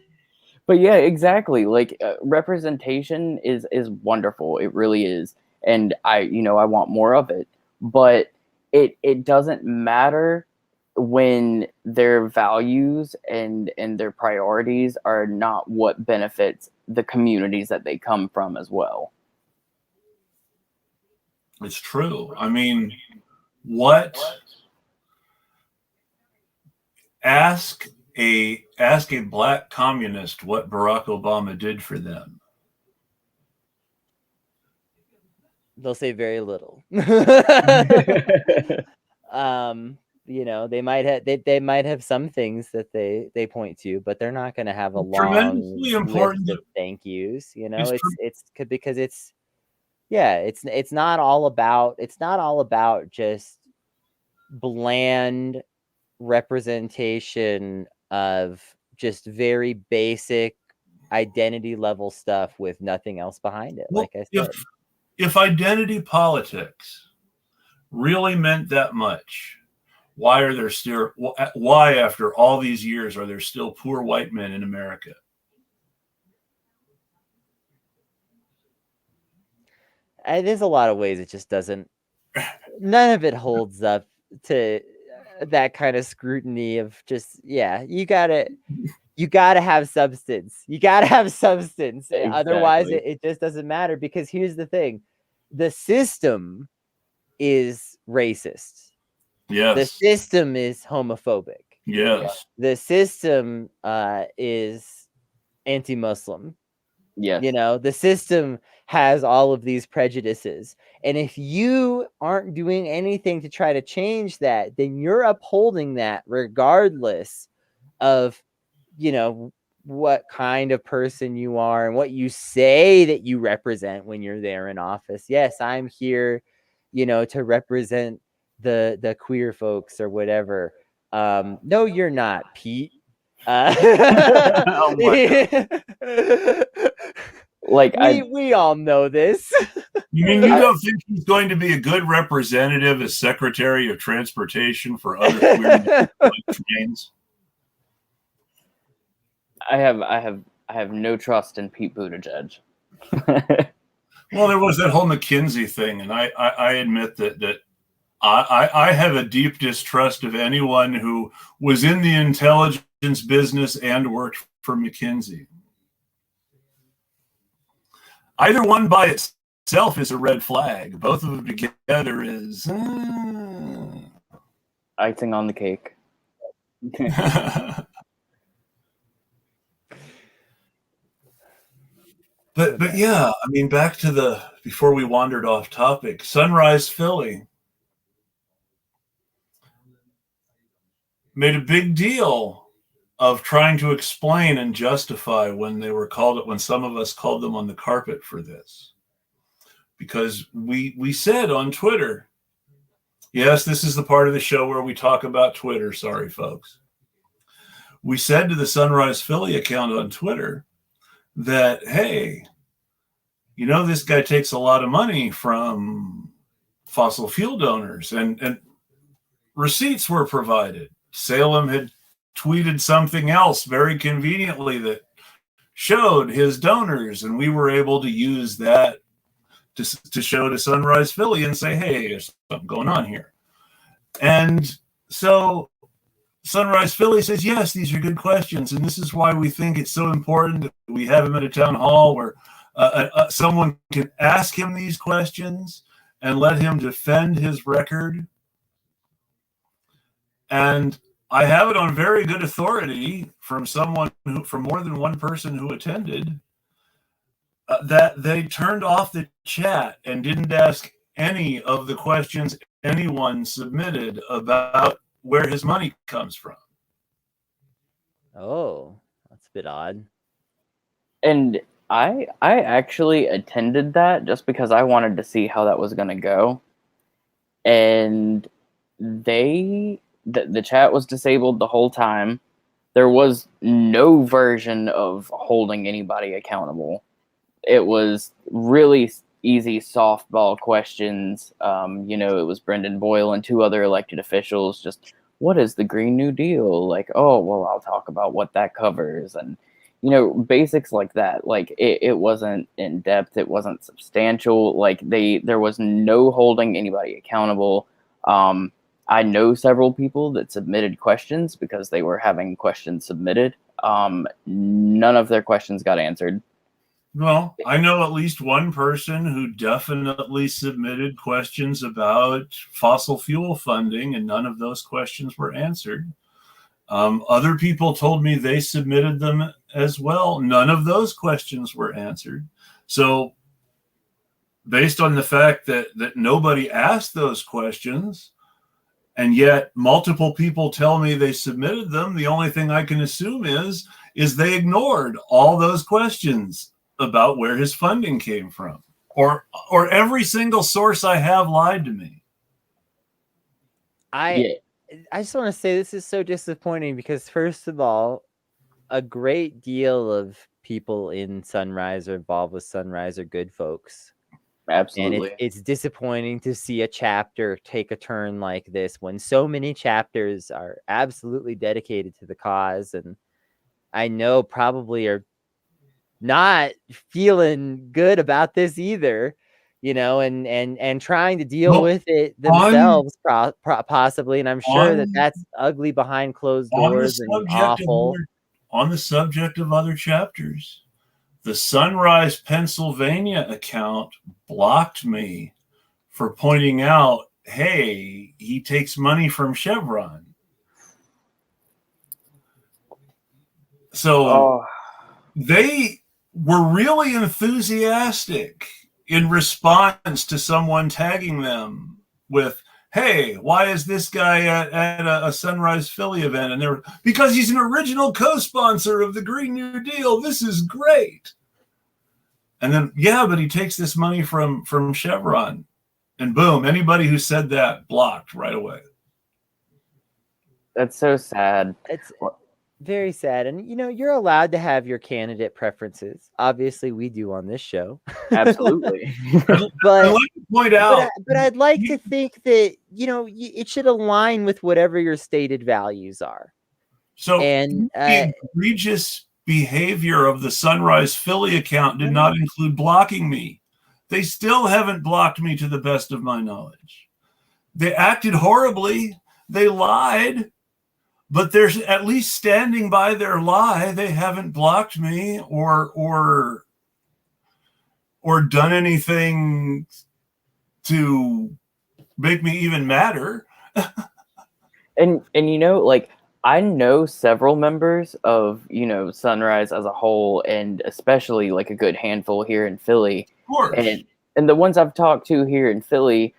But yeah, exactly. Like representation is wonderful. It really is. And I want more of it. But it doesn't matter when their values and their priorities are not what benefits the communities that they come from as well. It's true. I mean, ask a black communist what Barack Obama did for them. They'll say very little. You know, they might have some things that they point to, but they're not going to have a long list of thank yous. You know, it's because it's not all about just bland representation of just very basic identity level stuff with nothing else behind it. Well, like I said, if identity politics really meant that much, why after all these years are there still poor white men in America? There's a lot of ways it just doesn't. None of it holds up to that kind of scrutiny of just you gotta have substance. You gotta have substance. Exactly. Otherwise, it just doesn't matter. Because here's the thing: the system is racist. Yes. The system is homophobic. Yes. The system is anti-Muslim. Yes. You know, the system has all of these prejudices. And if you aren't doing anything to try to change that, then you're upholding that regardless of, you know, what kind of person you are and what you say that you represent when you're there in office. Yes, I'm here, you know, to represent the queer folks or whatever. No, you're not, Pete. Oh my God. Like we all know this. You mean you don't think he's going to be a good representative as Secretary of Transportation for other queer trains? I have no trust in Pete Buttigieg. Well, there was that whole McKinsey thing, and I admit that I have a deep distrust of anyone who was in the intelligence business and worked for McKinsey. Either one by itself is a red flag. Both of them together is icing on the cake. But yeah, I mean, back to before we wandered off topic, Sunrise Philly made a big deal of trying to explain and justify when some of us called them on the carpet for this. Because we said on Twitter, yes, this is the part of the show where we talk about Twitter. Sorry, folks. We said to the Sunrise Philly account on Twitter that, hey, this guy takes a lot of money from fossil fuel donors, and receipts were provided. Salem had tweeted something else very conveniently that showed his donors, and we were able to use that to show to Sunrise Philly and say, hey, there's something going on here. And so Sunrise Philly says, yes, these are good questions, and this is why we think it's so important that we have him at a town hall where someone can ask him these questions and let him defend his record. And I have it on very good authority from from more than one person who attended, that they turned off the chat and didn't ask any of the questions anyone submitted about where his money comes from. Oh, that's a bit odd. And I actually attended that just because I wanted to see how that was going to go. And the chat was disabled the whole time. There was no version of holding anybody accountable. It was really easy softball questions. It was Brendan Boyle and two other elected officials. Just, what is the Green New Deal? Like, oh, well, I'll talk about what that covers. And, basics like that. Like, it wasn't in depth. It wasn't substantial. Like, there was no holding anybody accountable. I know several people that submitted questions because they were having questions submitted. None of their questions got answered. Well, I know at least one person who definitely submitted questions about fossil fuel funding, and none of those questions were answered. Other people told me they submitted them as well. None of those questions were answered. So based on the fact that nobody asked those questions, and yet multiple people tell me they submitted them, the only thing I can assume is they ignored all those questions about where his funding came from, or every single source I have lied to me. I just want to say this is so disappointing because, first of all, a great deal of people in Sunrise or involved with Sunrise are good folks. Absolutely. And it's disappointing to see a chapter take a turn like this when so many chapters are absolutely dedicated to the cause, and I know probably are not feeling good about this either, and trying to deal with it themselves, possibly. And I'm sure that's ugly behind closed doors and awful. On the subject of other chapters, the Sunrise Pennsylvania account blocked me for pointing out, hey, he takes money from Chevron. So they were really enthusiastic in response to someone tagging them with, hey, why is this guy at a Sunrise Philly event? And they're, because he's an original co-sponsor of the Green New Deal. This is great. And then, yeah, but he takes this money from Chevron. And boom, anybody who said that blocked right away. That's so sad. It's very sad. And, you're allowed to have your candidate preferences. Obviously, we do on this show. Absolutely. But I'd like to point out. But I'd like to think that, it should align with whatever your stated values are. So the egregious behavior of the Sunrise Philly account did not include blocking me. They still haven't blocked me to the best of my knowledge. They acted horribly. They lied. But they're at least standing by their lie. They haven't blocked me or done anything to make me even madder. and I know several members of Sunrise as a whole, and especially like a good handful here in Philly. Of course. And the ones I've talked to here in Philly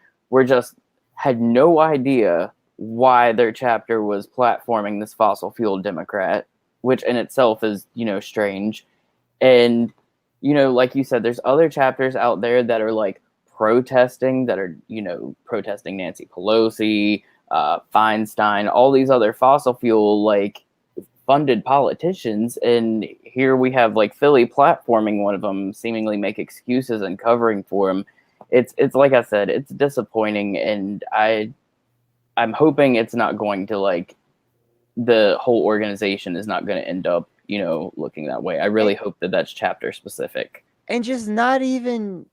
had no idea why their chapter was platforming this fossil fuel Democrat, which in itself is, strange. And, like you said, there's other chapters out there that are like protesting, protesting Nancy Pelosi, Feinstein, all these other fossil fuel funded politicians, and here we have like Philly platforming one of them, seemingly make excuses and covering for him. It's like I said, it's disappointing, and I'm hoping it's not going to, like, the whole organization is not going to end up, looking that way. I really hope that that's chapter specific. And just not even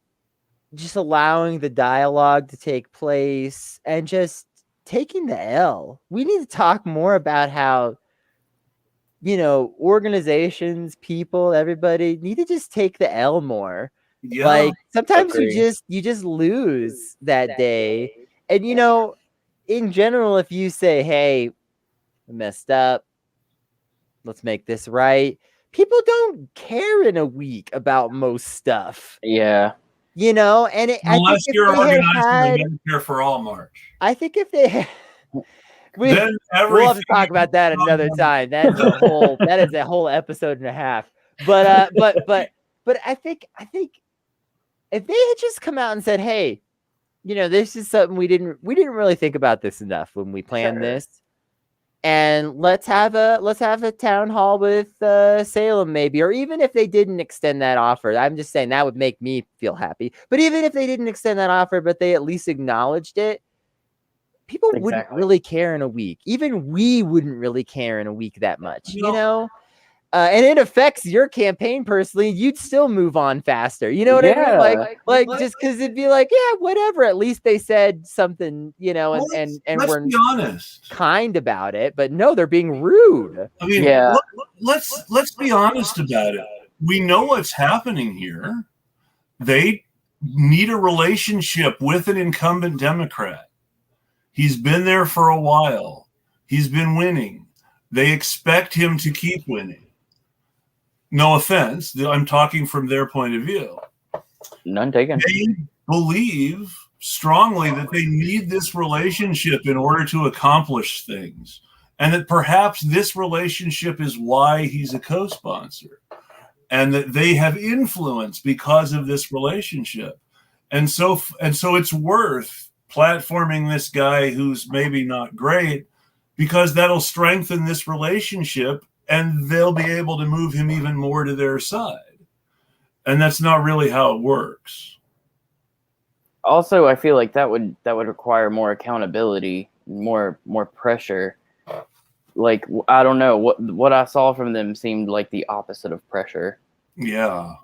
just allowing the dialogue to take place and just taking the L. We need to talk more about how, organizations, people, everybody need to just take the L more. Yeah. Like sometimes Agree. you just lose that day. And in general, if you say, hey, I messed up, let's make this right, people don't care in a week about most stuff. Yeah. And unless you're organizing the Medicare for All march. I think if they had, we'll have to talk about that another time. That is a whole episode and a half. But I think if they had just come out and said, hey, this is something we didn't really think about this enough when we planned this. And let's have a town hall with Salem maybe, or even if they didn't extend that offer, I'm just saying that would make me feel happy. But even if they didn't extend that offer, but they at least acknowledged it, people wouldn't really care in a week. Even we wouldn't really care in a week that much, and it affects your campaign personally. You'd still move on faster. You know what I mean? Like just because it'd be like, yeah, whatever. At least they said something, and we're be honest, kind about it. But no, they're being rude. I mean, let's be honest about it. We know what's happening here. They need a relationship with an incumbent Democrat. He's been there for a while. He's been winning. They expect him to keep winning. No offense. I'm talking from their point of view. None taken. They believe strongly that they need this relationship in order to accomplish things. And that perhaps this relationship is why he's a co-sponsor. And that they have influence because of this relationship. And so it's worth platforming this guy who's maybe not great, because that'll strengthen this relationship and they'll be able to move him even more to their side. And that's not really how it works. Also, I feel like that would require more accountability, more pressure. Like, I don't know, what I saw from them seemed like the opposite of pressure. Yeah.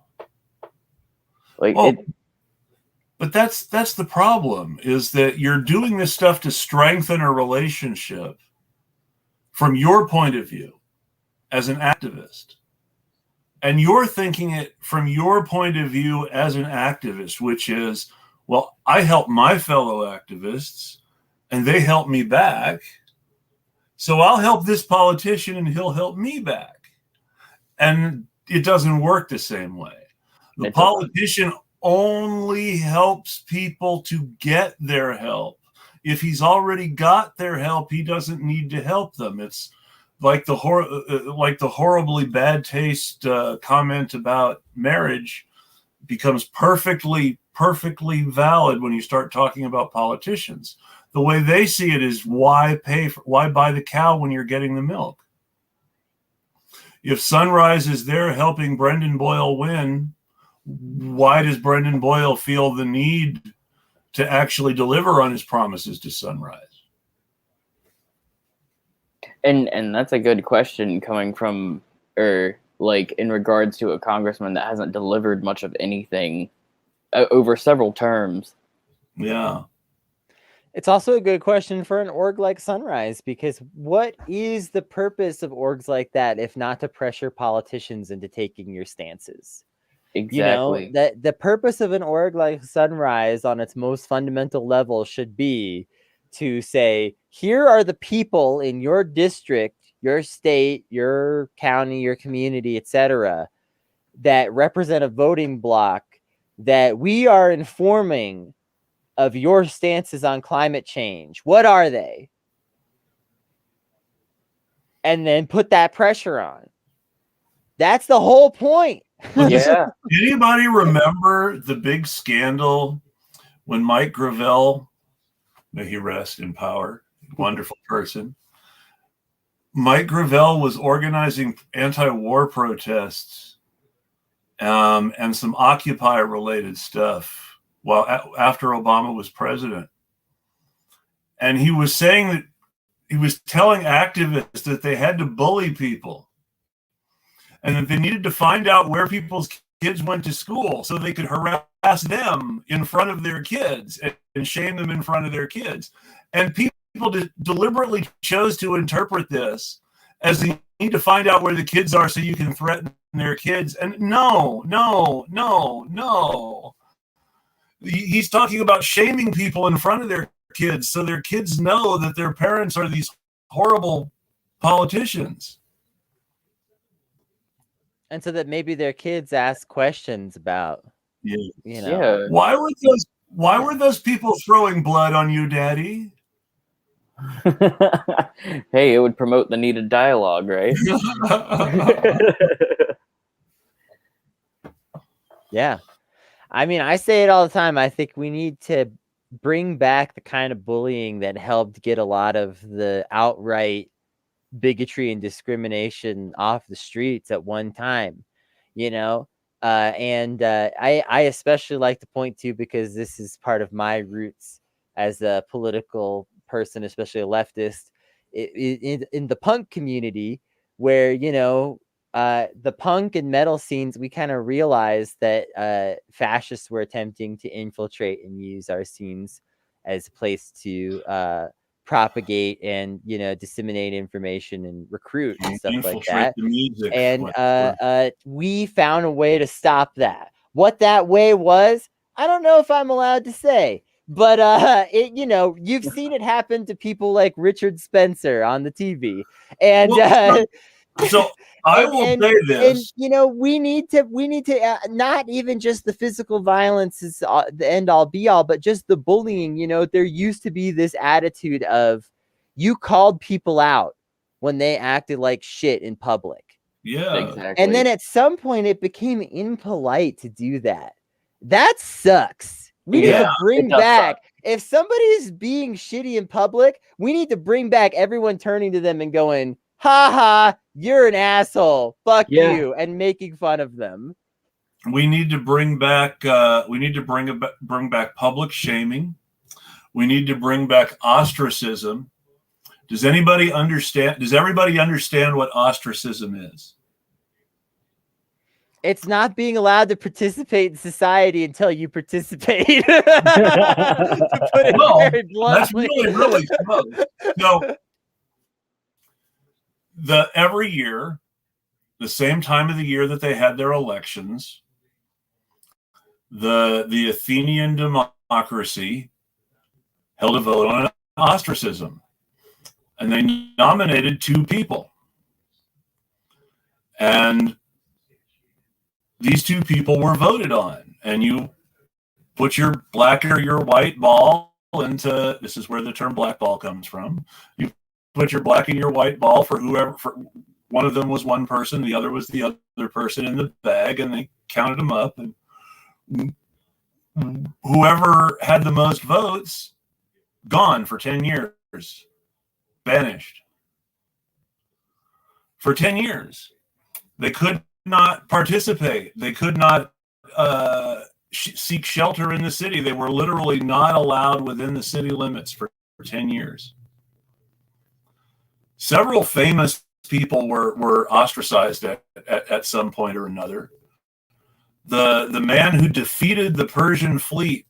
But that's the problem, is that you're doing this stuff to strengthen a relationship from your point of view as an activist. And you're thinking it from your point of view as an activist, which is, well, I help my fellow activists and they help me back. So I'll help this politician and he'll help me back. And it doesn't work the same way. The politician only helps people to get their help. If he's already got their help, he doesn't need to help them. It's like the horribly bad taste comment about marriage becomes perfectly valid when you start talking about politicians. The way they see it is, why buy the cow when you're getting the milk? If Sunrise is there helping Brendan Boyle win, why does Brendan Boyle feel the need to actually deliver on his promises to Sunrise? And that's a good question coming from, like, in regards to a congressman that hasn't delivered much of anything over several terms. Yeah. It's also a good question for an org like Sunrise, because what is the purpose of orgs like that if not to pressure politicians into taking your stances? Exactly. That the purpose of an org like Sunrise on its most fundamental level should be to say, here are the people in your district, your state, your county, your community, etc., that represent a voting bloc that we are informing of your stances on climate change. What are they? And then put that pressure on. That's the whole point. Yeah. Anybody remember the big scandal when Mike Gravel, may he rest in power, wonderful person, Mike Gravel was organizing anti-war protests and some Occupy-related stuff after Obama was president. And he was saying that he was telling activists that they had to bully people and that they needed to find out where people's kids went to school so they could harass them in front of their kids and shame them in front of their kids. And people deliberately chose to interpret this as they need to find out where the kids are so you can threaten their kids. And no. He's talking about shaming people in front of their kids so their kids know that their parents are these horrible politicians. And so that maybe their kids ask questions about, you know. Yeah. Why were those people throwing blood on you, Daddy? Hey, it would promote the needed dialogue, right? Yeah. I mean, I say it all the time. I think we need to bring back the kind of bullying that helped get a lot of the outright bigotry and discrimination off the streets at one time, you know? I especially like to point to, because this is part of my roots as a political person, especially a leftist, in the punk community, where, you know, the punk and metal scenes, we kind of realized that fascists were attempting to infiltrate and use our scenes as a place to propagate and, you know, disseminate information and recruit and stuff like that. The music, and we found a way to stop that. What that way was, I don't know if I'm allowed to say, but it, you know, you've seen it happen to people like Richard Spencer on the TV, and so I will say this. And you know, we need to not even just the physical violence is the end all be all, but just the bullying. You know, there used to be this attitude of you called people out when they acted like shit in public. Yeah, exactly. And then at some point it became impolite to do that. That sucks. We need to bring back, if somebody's being shitty in public, we need to bring back everyone turning to them and going, ha ha, you're an asshole, fuck you, and making fun of them. We need to bring back bring back public shaming. We need to bring back ostracism. Does everybody understand what ostracism is? It's not being allowed to participate in society until you participate. To put it very bluntly. That's really close. So every year, the same time of the year that they had their elections, the Athenian democracy held a vote on ostracism, and they nominated 2 people, and these 2 people were voted on, and you put your black or your white ball into, this is where the term black ball comes from. You put your black and your white ball for whoever, for one of them was one person, the other was the other person in the bag, and they counted them up, and whoever had the most votes, gone for 10 years, banished. For 10 years. They could not participate. They could not seek shelter in the city. They were literally not allowed within the city limits for 10 years. Several famous people were ostracized at some point or another. The man who defeated the Persian fleet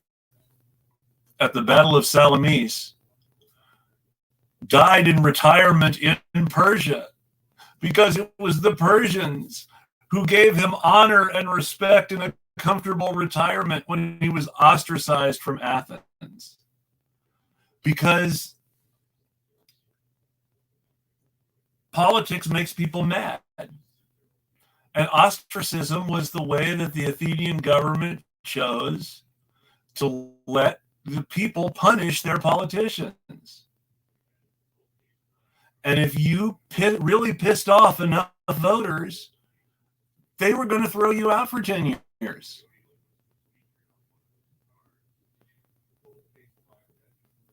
at the Battle of Salamis died in retirement in Persia, because it was the Persians who gave him honor and respect and a comfortable retirement when he was ostracized from Athens. Because politics makes people mad. And ostracism was the way that the Athenian government chose to let the people punish their politicians. And if you really pissed off enough voters, they were going to throw you out for 10 years.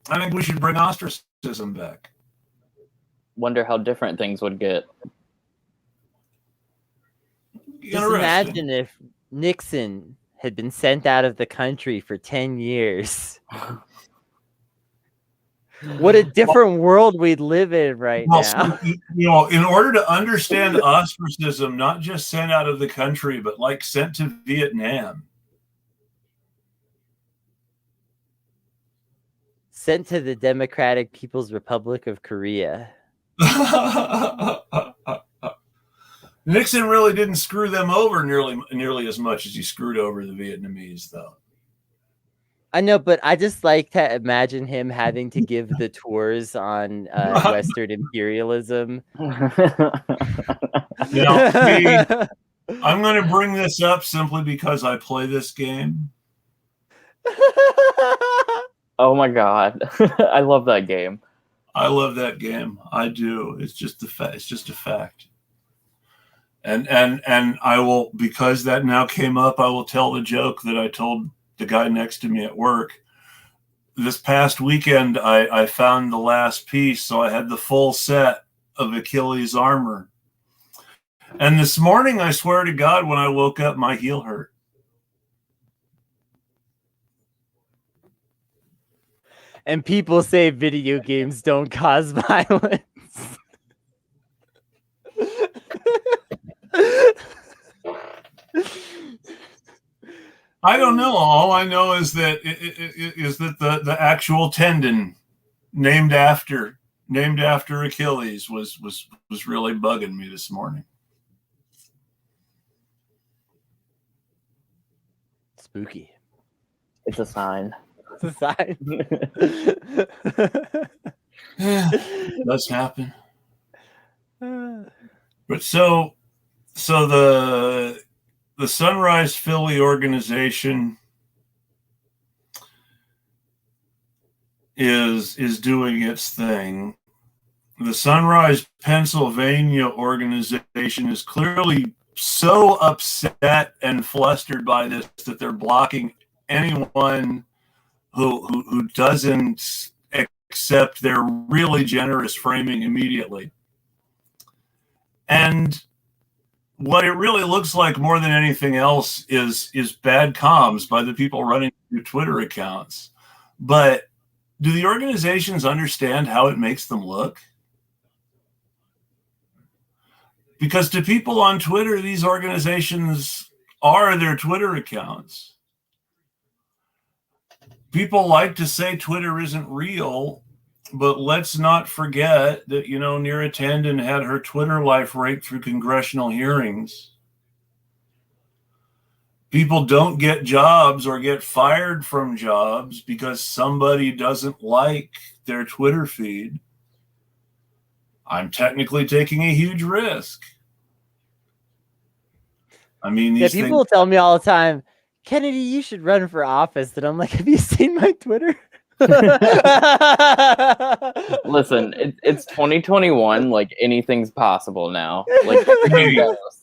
I think we should bring ostracism back. wonder how different things would get. Just imagine if Nixon had been sent out of the country for 10 years. What a different world we'd live in now. So, in order to understand ostracism, not just sent out of the country, but like sent to Vietnam. Sent to the Democratic People's Republic of Korea. Nixon really didn't screw them over nearly as much as he screwed over the Vietnamese, though. I know, but I just like to imagine him having to give the tours on Western imperialism. I'm going to bring this up simply because I play this game. Oh my God. I love that game. I love that game. I do. It's just it's just a fact. And I will, because that now came up, I will tell the joke that I told the guy next to me at work. This past weekend, I found the last piece, so I had the full set of Achilles armor. And this morning, I swear to God, when I woke up, my heel hurt. And people say video games don't cause violence. I don't know. All I know is that the actual tendon named after Achilles was really bugging me this morning. Spooky. It's a sign. It's a sign. It does happen. But so the Sunrise Philly organization is doing its thing. The Sunrise Pennsylvania organization is clearly so upset and flustered by this that they're blocking anyone who doesn't accept their really generous framing immediately. And what it really looks like more than anything else is bad comms by the people running their Twitter accounts. But do the organizations understand how it makes them look? Because to people on Twitter, these organizations are their Twitter accounts. People like to say Twitter isn't real, but let's not forget that, Neera Tanden had her Twitter life raked through congressional hearings. People don't get jobs or get fired from jobs because somebody doesn't like their Twitter feed. I'm technically taking a huge risk. I mean, these people tell me all the time, Kennedy, you should run for office. And I'm like, have you seen my Twitter? Listen, it's 2021. Like, anything's possible now. Like,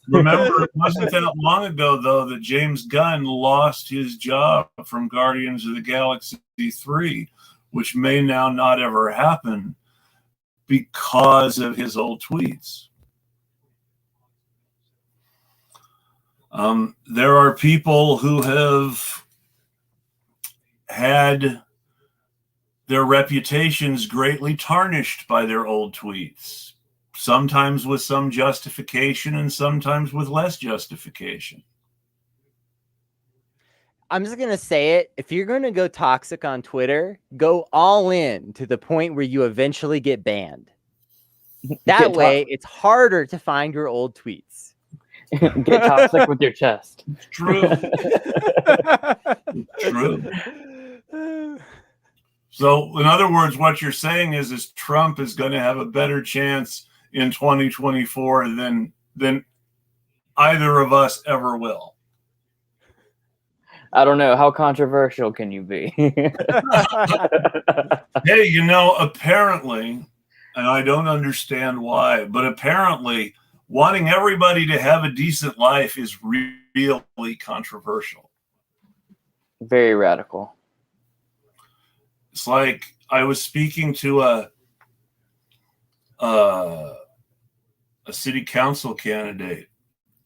remember, it wasn't that long ago, though, that James Gunn lost his job from Guardians of the Galaxy 3, which may now not ever happen because of his old tweets. There are people who have had their reputations greatly tarnished by their old tweets, sometimes with some justification and sometimes with less justification. I'm just going to say it. If you're going to go toxic on Twitter, go all in to the point where you eventually get banned. That way, it's harder to find your old tweets. Get toxic with your chest. True. True. So, in other words, what you're saying is Trump is going to have a better chance in 2024 than either of us ever will. I don't know. How controversial can you be? Hey, apparently, and I don't understand why, but apparently wanting everybody to have a decent life is really controversial. Very radical. It's like I was speaking to a city council candidate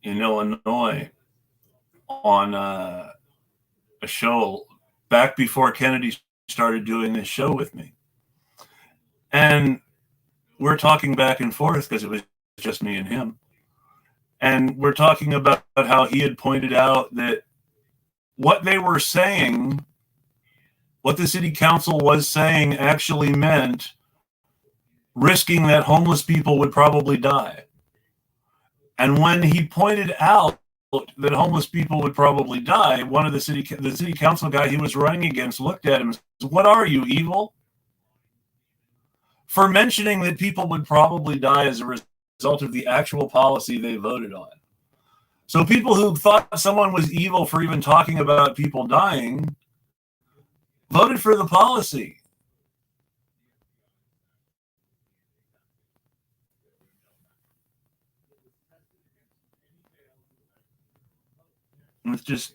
in Illinois on a show back before Kennedy started doing this show with me. And we're talking back and forth because it was just me and him. And we're talking about how he had pointed out that what they were saying, what the city council was saying, actually meant risking that homeless people would probably die. And when he pointed out that homeless people would probably die, one of the city council guy he was running against looked at him and said, "What are you, evil?" For mentioning that people would probably die as a result of the actual policy they voted on. So people who thought someone was evil for even talking about people dying voted for the policy. It's just,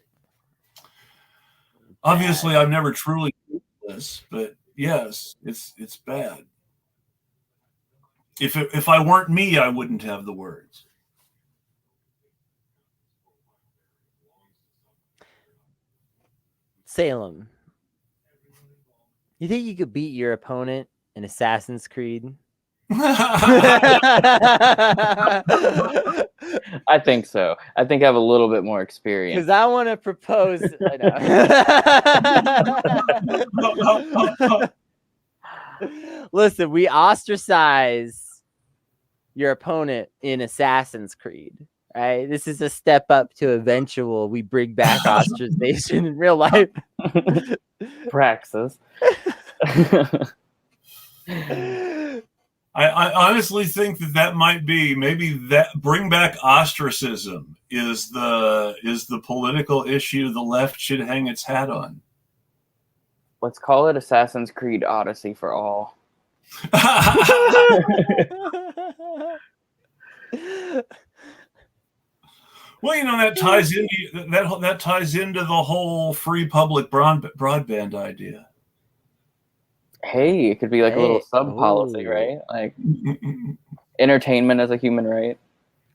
obviously I've never truly done this, but yes, it's bad. If I weren't me, I wouldn't have the words. Salem, you think you could beat your opponent in Assassin's Creed? I think so. I think I have a little bit more experience. Because I want to propose. Listen, we ostracize your opponent in Assassin's Creed. Right? This is a step up to eventual. We bring back ostracization in real life. Praxis. I honestly think that might be maybe that bring back ostracism is the political issue the left should hang its hat on. Let's call it Assassin's Creed Odyssey for all. Well, you know, that ties into the whole free public broadband idea. Hey, it could be like a little sub policy, right? Like entertainment as a human right.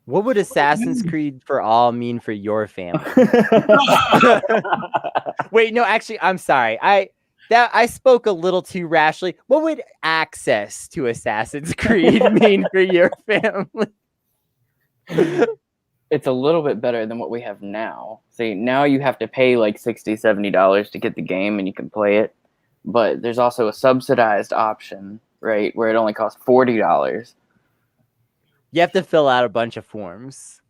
What would Assassin's Creed for all mean for your family? Wait, no, actually, I'm sorry. I spoke a little too rashly. What would access to Assassin's Creed mean for your family? It's a little bit better than what we have now. See, now you have to pay like $60, $70 to get the game and you can play it. But there's also a subsidized option, right, where it only costs $40. You have to fill out a bunch of forms.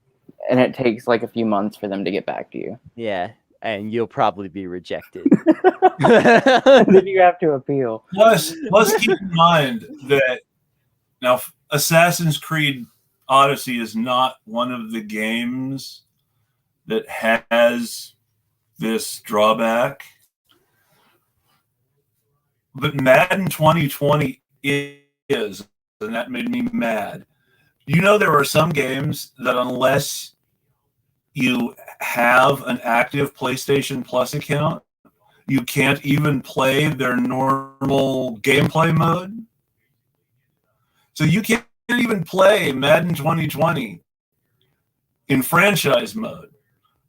And it takes like a few months for them to get back to you. Yeah, and you'll probably be rejected. Then you have to appeal. Plus keep in mind that now Assassin's Creed Odyssey is not one of the games that has this drawback. But Madden 2020 is, and that made me mad. You know, there are some games that unless you have an active PlayStation Plus account, you can't even play their normal gameplay mode. So you can't even play Madden 2020 in franchise mode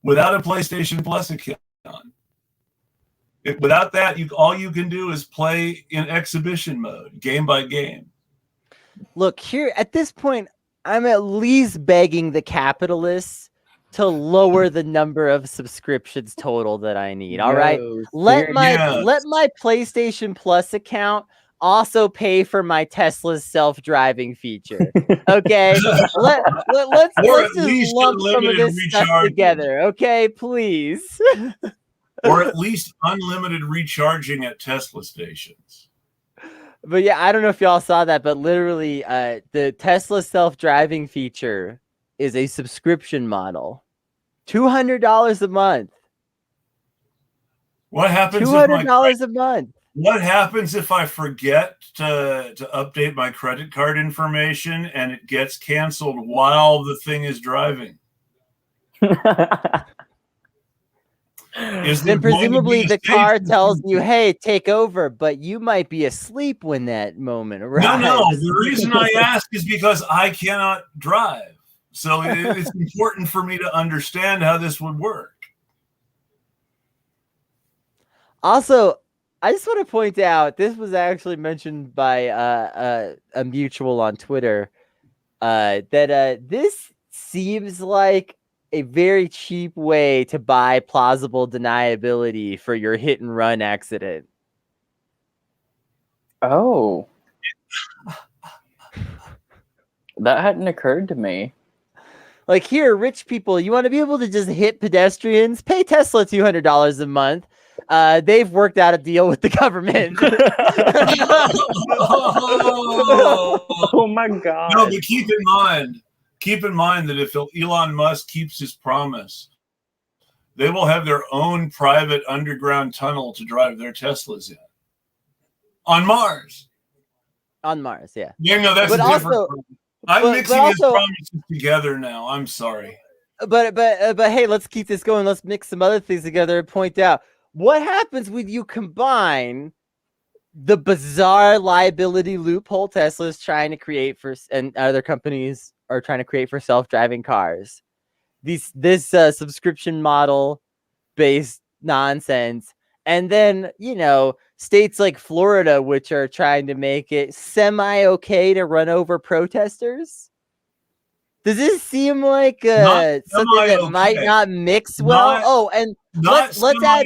without a PlayStation Plus account. Without that, all you can do is play in exhibition mode, game by game. Look, here at this point, I'm at least begging the capitalists to lower the number of subscriptions total that I need. All right, let my PlayStation Plus account also pay for my Tesla's self-driving feature. Okay, let's just lump some of this stuff together. Okay, please. Or at least unlimited recharging at Tesla stations. But yeah, I don't know if y'all saw that, but literally the Tesla self-driving feature is a subscription model. $200 a month. What happens $200 a month. What happens if I forget to update my credit card information and it gets canceled while the thing is driving? Is Then there going to presumably be a the car safety tells you, feature? "Hey, take over," but you might be asleep when that moment arrives. No. The reason I ask is because I cannot drive. So it's important for me to understand how this would work. Also, I just want to point out this was actually mentioned by a mutual on Twitter that this seems like a very cheap way to buy plausible deniability for your hit and run accident. Oh, that hadn't occurred to me. Like, here, rich people, you want to be able to just hit pedestrians? Pay Tesla $200 a month. They've worked out a deal with the government. Oh my god. No, but keep in mind that if Elon Musk keeps his promise, they will have their own private underground tunnel to drive their Teslas in. On Mars. On Mars, yeah. Yeah, no, that's But a different. also, I'm mixing his also, promises together now. I'm sorry. But hey, let's keep this going. Let's mix some other things together and point out what happens when you combine the bizarre liability loophole Tesla's trying to create for, and other companies are trying to create for self-driving cars. This subscription model based nonsense, and then states like Florida, which are trying to make it semi-okay to run over protesters. Does this seem like something that might not mix well? And let's add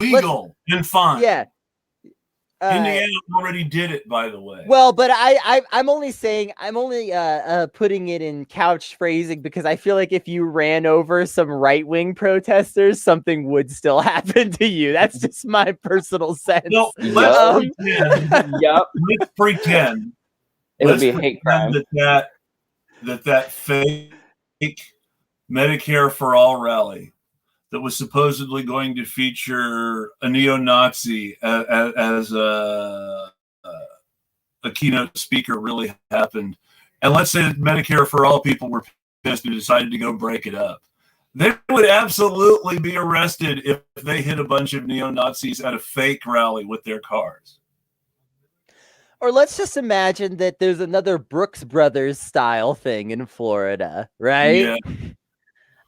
legal and fine. Yeah, Indiana already did it, by the way. Well, but I'm only putting it in couch phrasing because I feel like if you ran over some right-wing protesters, something would still happen to you. That's just my personal sense. No, let's pretend. It would be a hate crime. That fake Medicare for All rally that was supposedly going to feature a neo-Nazi as a keynote speaker really happened. And let's say that Medicare for All people were pissed and decided to go break it up. They would absolutely be arrested if they hit a bunch of neo-Nazis at a fake rally with their cars. Or let's just imagine that there's another Brooks Brothers style thing in Florida, right?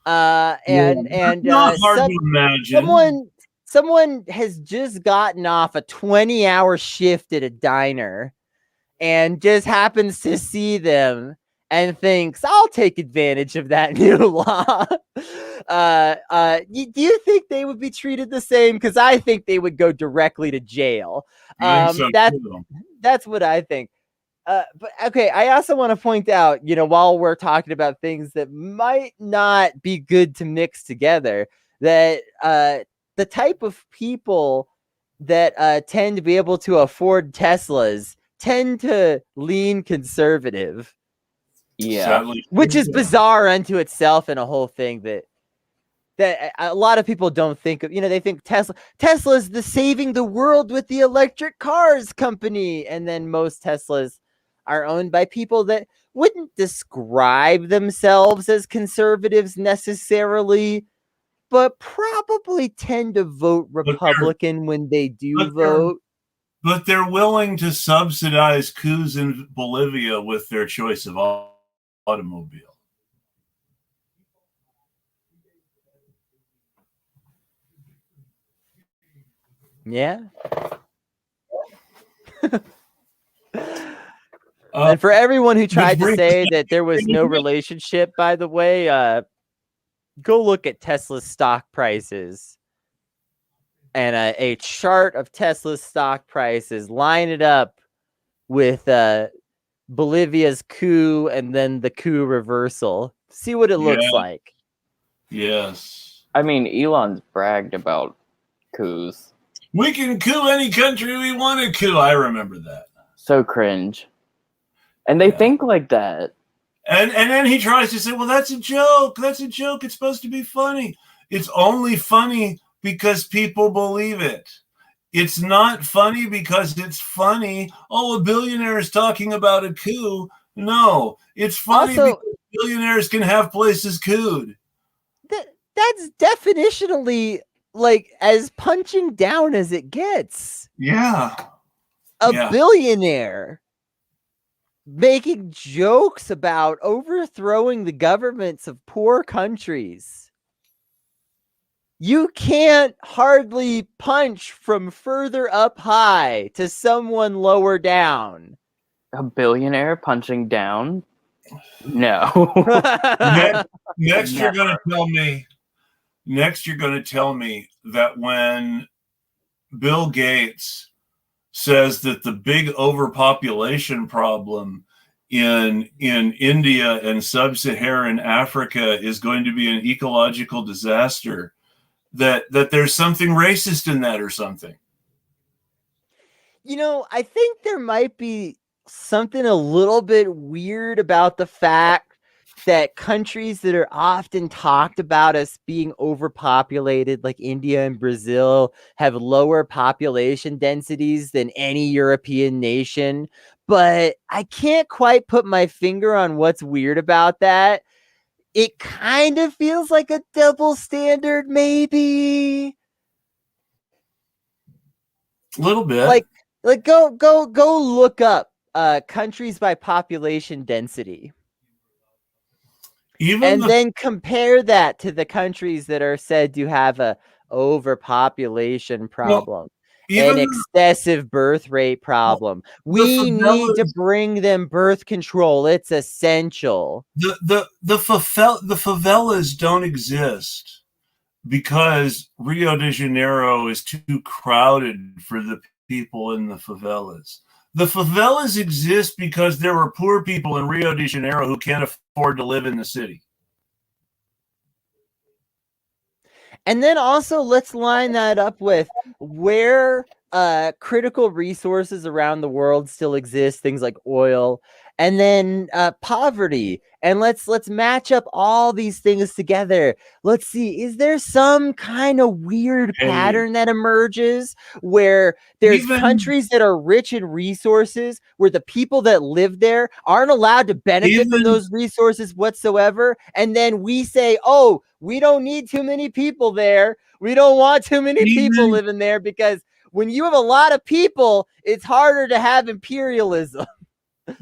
Yeah. And not hard to imagine. Someone has just gotten off a 20-hour shift at a diner and just happens to see them and thinks, I'll take advantage of that new law. Do you think they would be treated the same? Because I think they would go directly to jail. That's what I think. But okay, I also want to point out, while we're talking about things that might not be good to mix together, that the type of people that tend to be able to afford Teslas tend to lean conservative. Yeah. Which is bizarre unto itself, and a whole thing that a lot of people don't think of. They think Tesla's the saving the world with the electric cars company, and then most Teslas are owned by people that wouldn't describe themselves as conservatives necessarily, but probably tend to vote Republican when they do vote. But they're willing to subsidize coups in Bolivia with their choice of automobile. Yeah. And for everyone who tried to say that there was no relationship, by the way, go look at Tesla's stock prices and a chart of Tesla's stock prices, line it up with Bolivia's coup and then the coup reversal. See what it looks like. Yes. I mean, Elon's bragged about coups. We can coup any country we want to coup. I remember that. So cringe. And they think like that. And then he tries to say, well, that's a joke. That's a joke. It's supposed to be funny. It's only funny because people believe it. It's not funny because it's funny. Oh, a billionaire is talking about a coup. No, it's funny because billionaires can have places cooed. that's definitionally like as punching down as it gets. Yeah. A Yeah. billionaire making jokes about overthrowing the governments of poor countries. You can't hardly punch from further up high to someone lower down. A billionaire punching down? No. Next you're Never. going to tell me. Next, you're going to tell me that when Bill Gates says that the big overpopulation problem in India and sub-Saharan Africa is going to be an ecological disaster, that there's something racist in that or something. You know, I think there might be something a little bit weird about the fact that countries that are often talked about as being overpopulated, like India and Brazil, have lower population densities than any European nation. But I can't quite put my finger on what's weird about that. It kind of feels like a double standard, maybe. A little bit. Like go look up countries by population density. Then compare that to the countries that are said to have a overpopulation problem, an excessive birth rate problem. We need to bring them birth control. It's essential. The favelas don't exist because Rio de Janeiro is too crowded for the people in the favelas. The favelas exist because there are poor people in Rio de Janeiro who can't afford to live in the city. And then also let's line that up with where critical resources around the world still exist, things like oil, and then poverty. And let's match up all these things together. Let's see, is there some kind of weird pattern that emerges where there's countries that are rich in resources where the people that live there aren't allowed to benefit from those resources whatsoever? And then we say, oh, we don't need too many people there. We don't want too many people living there, because when you have a lot of people, it's harder to have imperialism.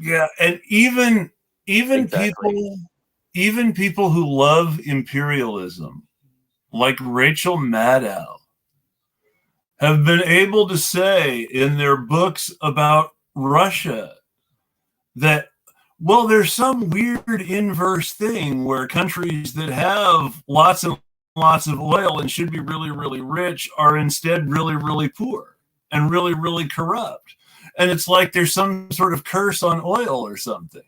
Yeah, and even Exactly. people who love imperialism, like Rachel Maddow, have been able to say in their books about Russia that, well, there's some weird inverse thing where countries that have lots and lots of oil and should be really, really rich are instead really, really poor and really, really corrupt. And it's like there's some sort of curse on oil or something.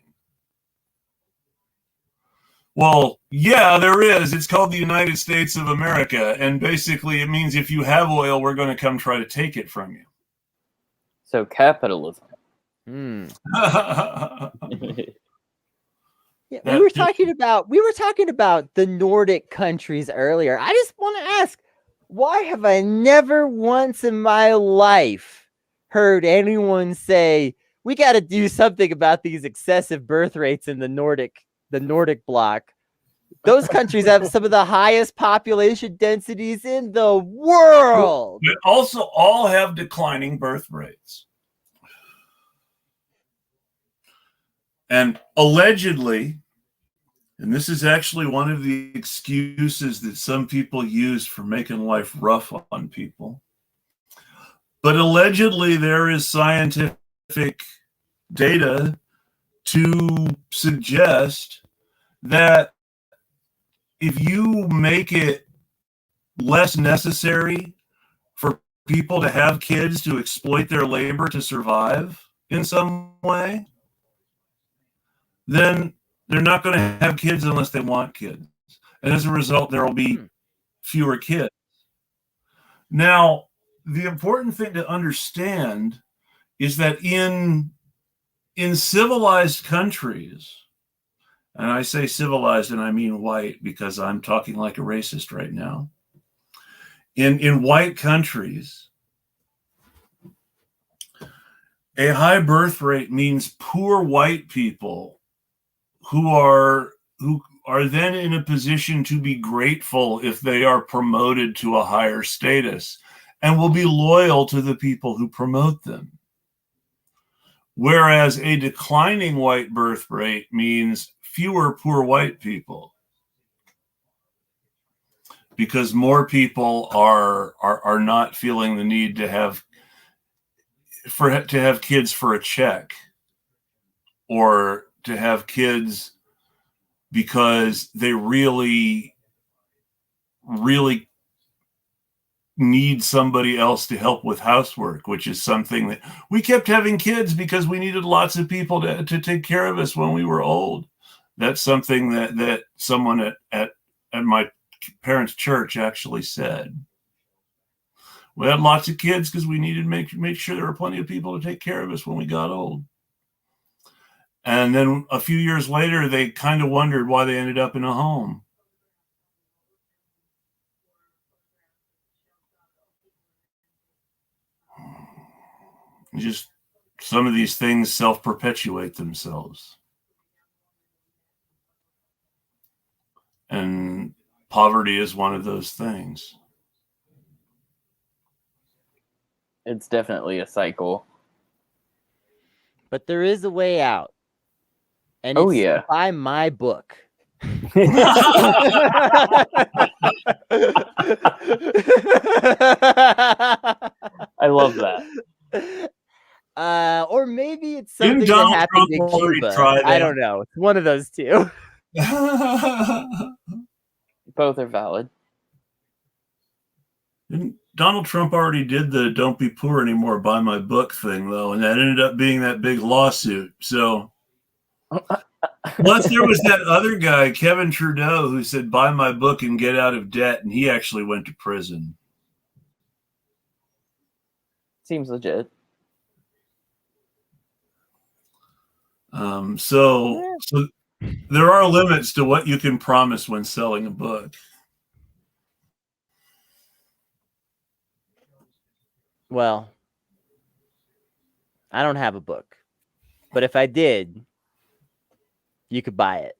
Well, yeah, there is. It's called the United States of America. And basically it means if you have oil, we're going to come try to take it from you. So capitalism. Yeah, we were talking about the Nordic countries earlier. I just want to ask, why have I never once in my life heard anyone say we got to do something about these excessive birth rates in the Nordic bloc? Those countries have some of the highest population densities in the world. But also all have declining birth rates. And allegedly, and this is actually one of the excuses that some people use for making life rough on people, but allegedly there is scientific data to suggest that if you make it less necessary for people to have kids to exploit their labor to survive in some way, then they're not going to have kids unless they want kids. And as a result, there will be fewer kids. Now, the important thing to understand is that in civilized countries, and I say civilized and I mean white because I'm talking like a racist right now. In white countries, a high birth rate means poor white people who are then in a position to be grateful if they are promoted to a higher status and will be loyal to the people who promote them. Whereas a declining white birth rate means fewer poor white people, because more people are not feeling the need to have kids for a check, or to have kids because they really need somebody else to help with housework, which is something that we kept having kids because we needed lots of people to take care of us when we were old. That's something that someone at my parents' church actually said. We had lots of kids because we needed to make sure there were plenty of people to take care of us when we got old. And then a few years later, they kind of wondered why they ended up in a home. Just some of these things self-perpetuate themselves. And poverty is one of those things. It's definitely a cycle. But there is a way out. And Oh, it's yeah. to buy my book. I love that. Or maybe it's something Didn't that Donald happened Trump in already Cuba. try that? I don't know. It's one of those two. Both are valid. Donald Trump already did the "don't be poor anymore, buy my book" thing, though, and that ended up being that big lawsuit. So, plus there was that other guy, Kevin Trudeau, who said "buy my book and get out of debt," and he actually went to prison. Seems legit. So there are limits to what you can promise when selling a book. Well, I don't have a book, but if I did, you could buy it.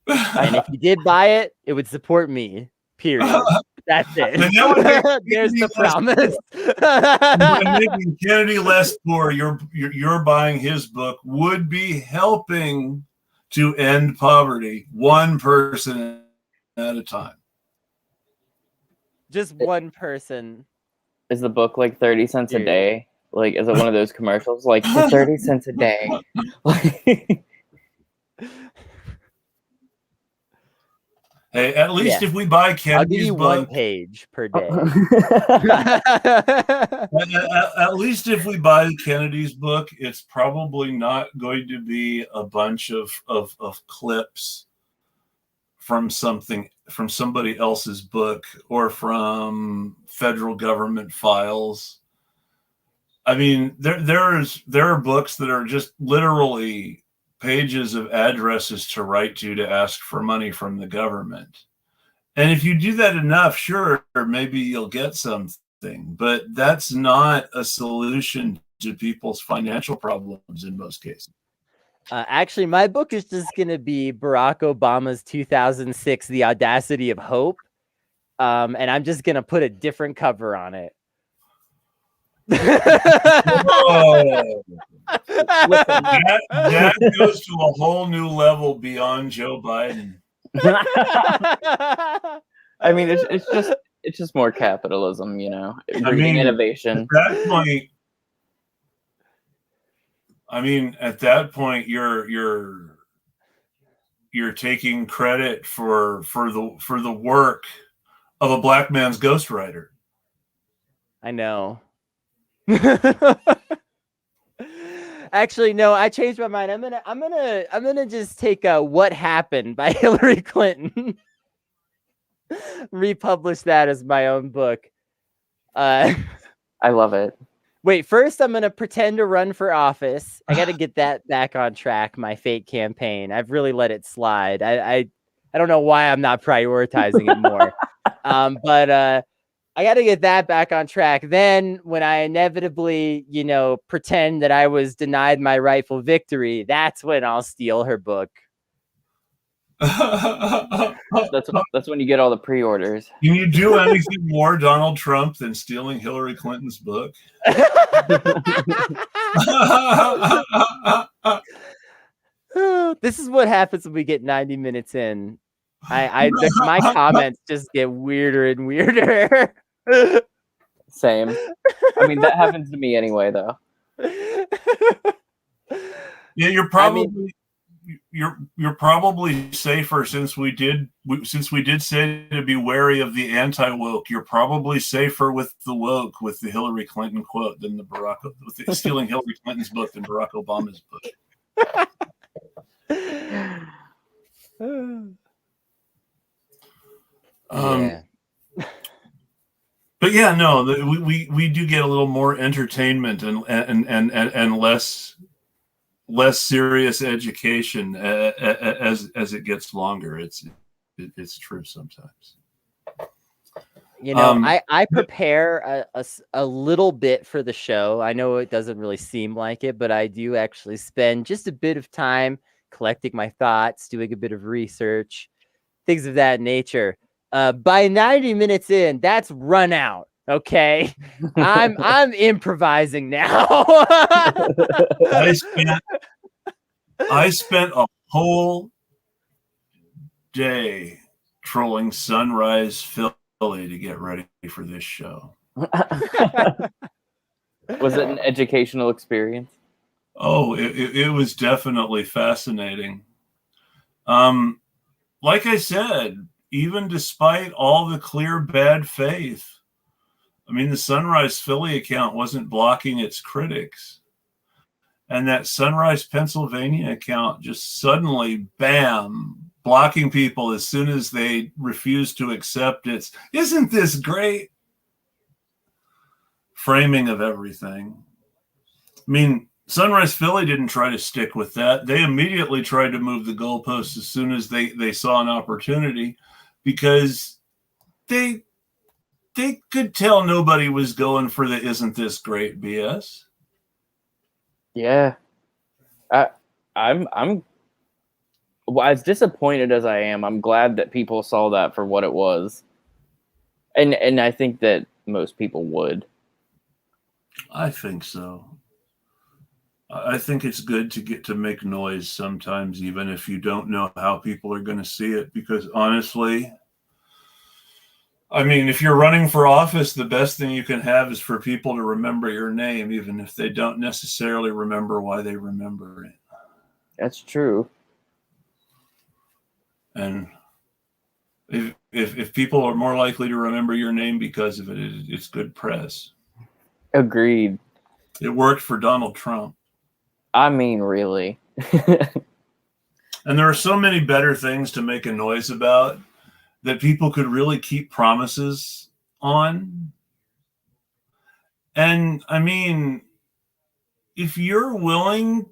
And if you did buy it, it would support me. Period. That's it. There's the promise. Making Kennedy less poor, you're buying his book would be helping to end poverty, one person at a time. Just one person. Is the book like 30 cents a day? Like, is it one of those commercials? Like, for 30 cents a day. Hey, at least if we buy Kennedy's I'll give you book, 1 page per day. At least if we buy Kennedy's book, it's probably not going to be a bunch of clips from somebody else's book or from federal government files. I mean, there are books that are just literally pages of addresses to write to ask for money from the government. And if you do that enough, sure, maybe you'll get something, but that's not a solution to people's financial problems in most cases. Actually, my book is just going to be Barack Obama's 2006, The Audacity of Hope. And I'm just going to put a different cover on it. That goes to a whole new level beyond Joe Biden. I mean, it's just more capitalism, you know, breeding innovation. At that point, you're taking credit for the work of a black man's ghostwriter. I know. Actually, no, I changed my mind. I'm gonna just take What Happened by Hillary Clinton. Republish that as my own book. I love it. Wait, first I'm gonna pretend to run for office. I gotta get that back on track, my fake campaign. I've really let it slide. I don't know why I'm not prioritizing it more. But I got to get that back on track. Then when I inevitably, pretend that I was denied my rightful victory, that's when I'll steal her book. That's when you get all the pre-orders. Can you do anything more Donald Trump than stealing Hillary Clinton's book? This is what happens when we get 90 minutes in. My comments just get weirder and weirder. Same. I mean, that happens to me anyway, though. Yeah, you're probably you're probably safer since we did say to be wary of the anti-woke. You're probably safer with the woke with the Hillary Clinton quote than stealing Hillary Clinton's book than Barack Obama's book. Yeah. But yeah, no, we do get a little more entertainment and less serious education as it gets longer. It's true sometimes. You know, I prepare a little bit for the show. I know it doesn't really seem like it, but I do actually spend just a bit of time collecting my thoughts, doing a bit of research, things of that nature. By 90 minutes in, that's run out. Okay, I'm improvising now. I spent a whole day trolling Sunrise Philly to get ready for this show. Was it an educational experience? Oh, it was definitely fascinating. Like I said, even despite all the clear bad faith, I mean, the Sunrise Philly account wasn't blocking its critics. And that Sunrise Pennsylvania account just suddenly, bam, blocking people as soon as they refuse to accept its, isn't this great? Framing of everything. I mean, Sunrise Philly didn't try to stick with that. They immediately tried to move the goalposts as soon as they saw an opportunity, because they could tell nobody was going for the "isn't this great" BS. Yeah, I'm well, as disappointed as I am, I'm glad that people saw that for what it was, and I think that most people would. I think so. I think it's good to get to make noise sometimes, even if you don't know how people are going to see it, because honestly, I mean, if you're running for office, the best thing you can have is for people to remember your name, even if they don't necessarily remember why they remember it. That's true. And if people are more likely to remember your name because of it, it's good press. Agreed. It worked for Donald Trump. I mean, really. And there are so many better things to make a noise about that people could really keep promises on. And I mean, if you're willing,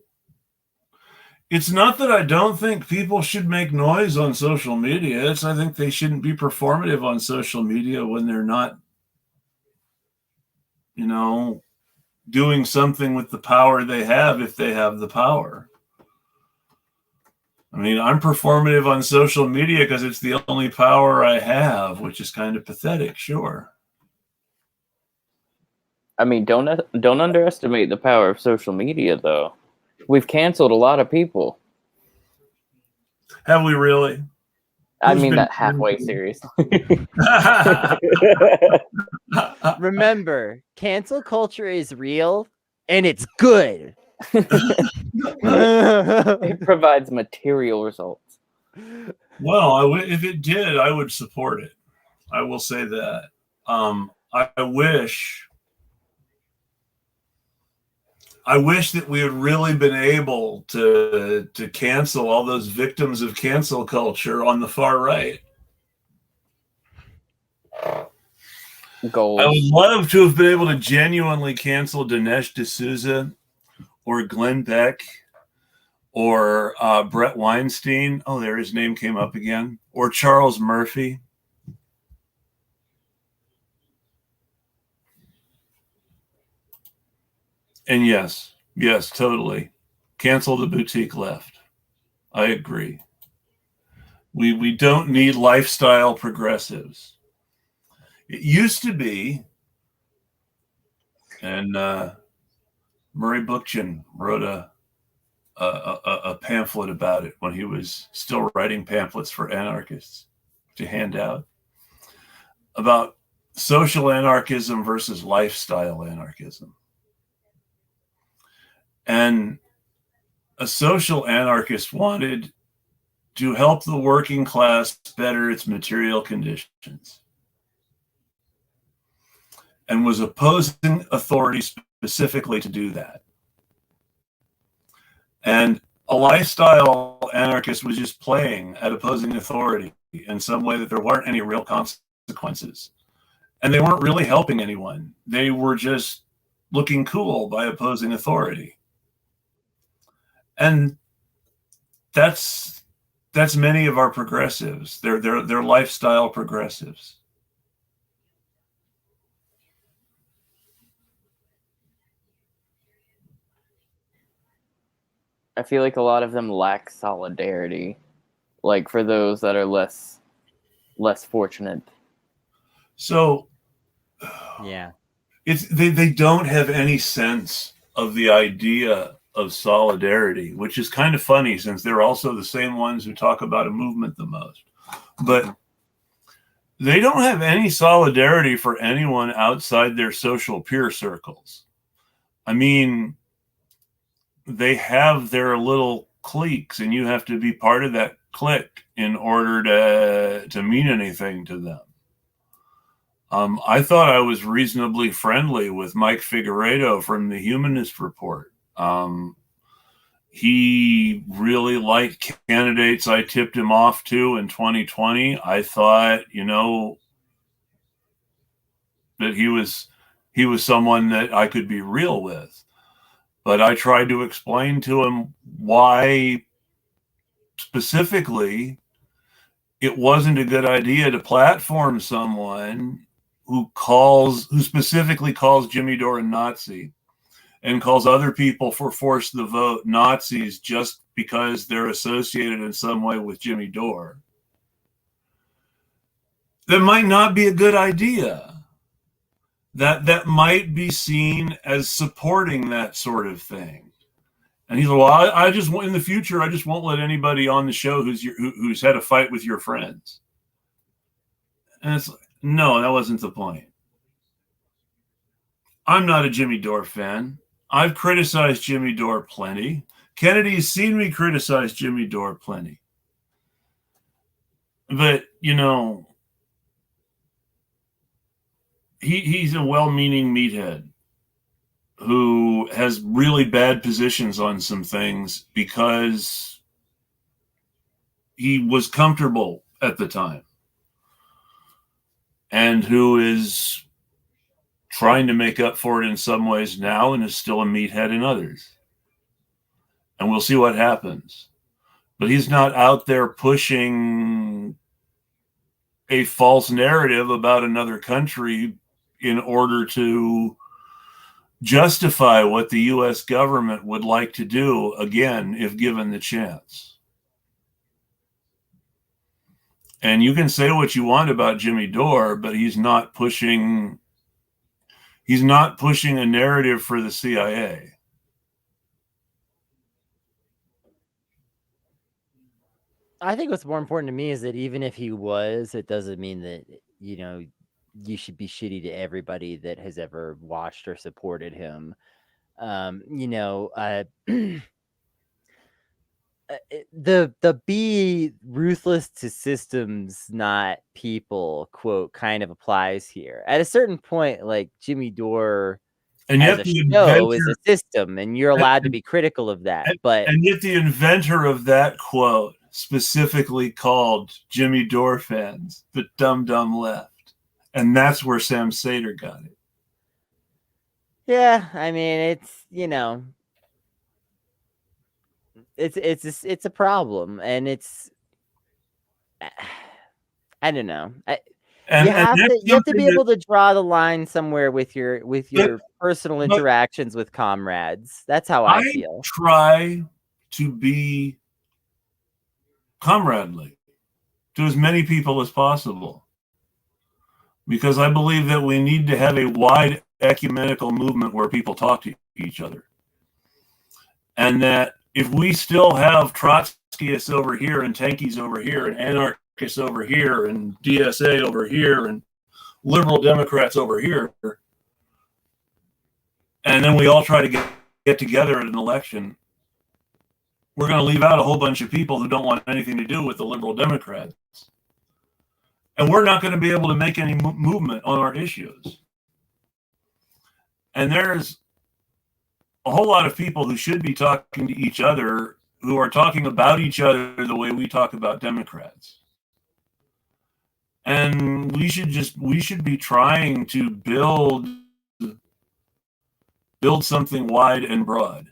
it's not that I don't think people should make noise on social media. I think they shouldn't be performative on social media when they're not, doing something with the power they have, if they have the power. I mean, I'm performative on social media because it's the only power I have, which is kind of pathetic, sure. I mean, don't underestimate the power of social media, though. We've canceled a lot of people. Have we really? I mean that halfway seriously. Remember, cancel culture is real and it's good. It provides material results. Well, if it did, I would support it. I will say that. I wish that we had really been able to cancel all those victims of cancel culture on the far right. Goals. I would love to have been able to genuinely cancel Dinesh D'Souza or Glenn Beck or Brett Weinstein. Oh, there, his name came up again. Or Charles Murphy. And yes, totally. Cancel the boutique left. I agree. We don't need lifestyle progressives. It used to be, and Murray Bookchin wrote a pamphlet about it when he was still writing pamphlets for anarchists to hand out, about social anarchism versus lifestyle anarchism. And a social anarchist wanted to help the working class better its material conditions and was opposing authority specifically to do that. And a lifestyle anarchist was just playing at opposing authority in some way that there weren't any real consequences. And they weren't really helping anyone. They were just looking cool by opposing authority. And that's many of our progressives. They're lifestyle progressives. I feel like a lot of them lack solidarity, like for those that are less fortunate. So yeah, they don't have any sense of the idea of solidarity, which is kind of funny since they're also the same ones who talk about a movement the most. But they don't have any solidarity for anyone outside their social peer circles. I mean, they have their little cliques, and you have to be part of that clique in order to mean anything to them. I thought I was reasonably friendly with Mike Figueredo from the Humanist Report. He really liked candidates I tipped him off to in 2020. I thought, that he was someone that I could be real with. But I tried to explain to him why specifically it wasn't a good idea to platform someone who specifically calls Jimmy Dore a Nazi and calls other people for force the vote Nazis just because they're associated in some way with Jimmy Dore. That might not be a good idea. That might be seen as supporting that sort of thing. And he's like, well, I just want, in the future, I just won't let anybody on the show who's had a fight with your friends. And it's like, no, that wasn't the point. I'm not a Jimmy Dore fan. I've criticized Jimmy Dore plenty. Kennedy's seen me criticize Jimmy Dore plenty. But, he's a well-meaning meathead who has really bad positions on some things because he was comfortable at the time, and who is trying to make up for it in some ways now and is still a meathead in others. And we'll see what happens. But he's not out there pushing a false narrative about another country in order to justify what the U.S. government would like to do, again, if given the chance. And you can say what you want about Jimmy Dore, but he's not pushing a narrative for the CIA. I think what's more important to me is that even if he was, it doesn't mean that, you should be shitty to everybody that has ever watched or supported him. The be ruthless to systems, not people quote kind of applies here. At a certain point, like Jimmy Dore and as yet a show is a system, and you're allowed to be critical of that. And yet the inventor of that quote specifically called Jimmy Dore fans the dumb left. And that's where Sam Sater got it. Yeah, I mean, it's a problem, and it's, I don't know. You have to be able to draw the line somewhere with your personal interactions with comrades. That's how I feel. Try to be comradely. to as many people as possible. Because I believe that we need to have a wide ecumenical movement where people talk to each other. And that if we still have Trotskyists over here and Tankies over here and anarchists over here and DSA over here and liberal Democrats over here, and then we all try to get together at an election, we're going to leave out a whole bunch of people who don't want anything to do with the liberal Democrats. And we're not going to be able to make any movement on our issues. And there's a whole lot of people who should be talking to each other who are talking about each other the way we talk about Democrats. And we should be trying to build something wide and broad.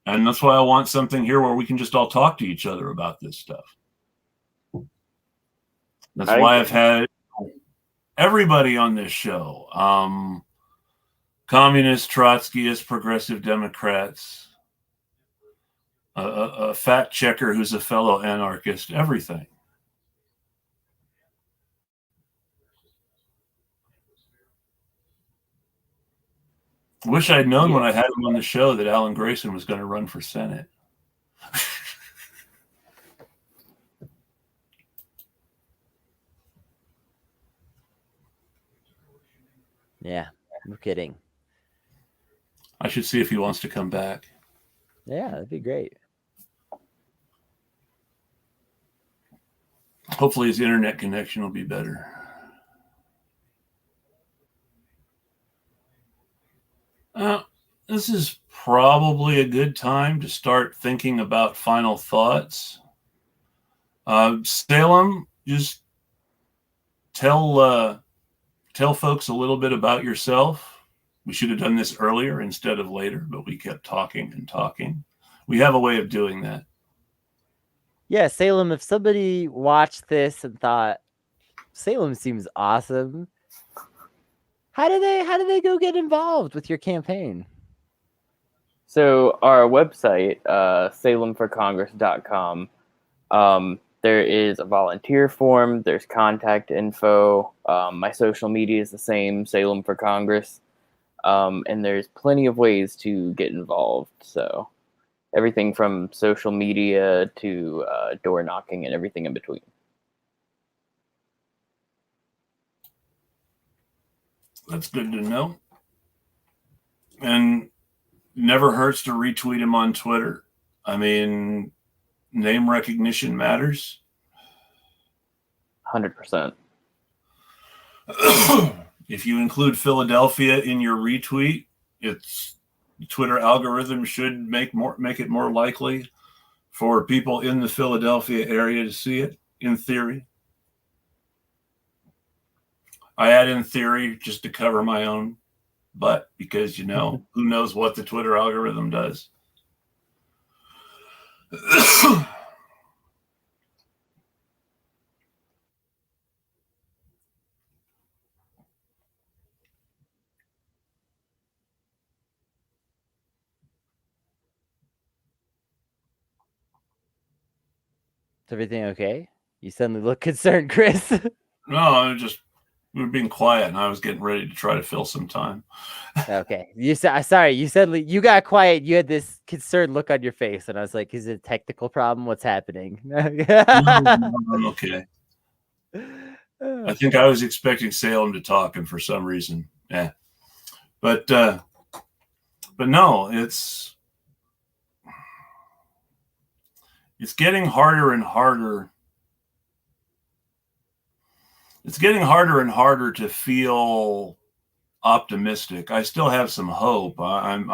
And that's why I want something here where we can just all talk to each other about this stuff. That's why I've had everybody on this show. Communists, Trotskyists, progressive Democrats, a fact checker who's a fellow anarchist, everything. Wish I'd known when I had him on the show that Alan Grayson was going to run for Senate. Yeah, no kidding. I should see if he wants to come back. Yeah, that'd be great. Hopefully his internet connection will be better. This is probably a good time to start thinking about final thoughts. Salem, just tell folks a little bit about yourself. We should have done this earlier instead of later, but we kept talking and talking. We have a way of doing that. Yeah, Salem, if somebody watched this and thought, Salem seems awesome, how do they go get involved with your campaign? So our website, salemforcongress.com, there is a volunteer form, there's contact info, my social media is the same, Salem for Congress, and there's plenty of ways to get involved. So everything from social media to door knocking and everything in between. That's good to know. And never hurts to retweet him on Twitter. I mean, name recognition matters. 100%. If you include Philadelphia in your retweet, its Twitter algorithm should make it more likely for people in the Philadelphia area to see it, in theory. I add in theory just to cover my own butt because, who knows what the Twitter algorithm does. Is everything okay? You suddenly look concerned, Chris. No, we were being quiet, and I was getting ready to try to fill some time. Okay. You said, sorry, you suddenly, you got quiet. You had this concerned look on your face, and I was like, is it a technical problem? What's happening? I'm okay. I think I was expecting Salem to talk, and for some reason, But no, it's getting harder and harder. It's getting harder and harder to feel optimistic. I still have some hope. I'm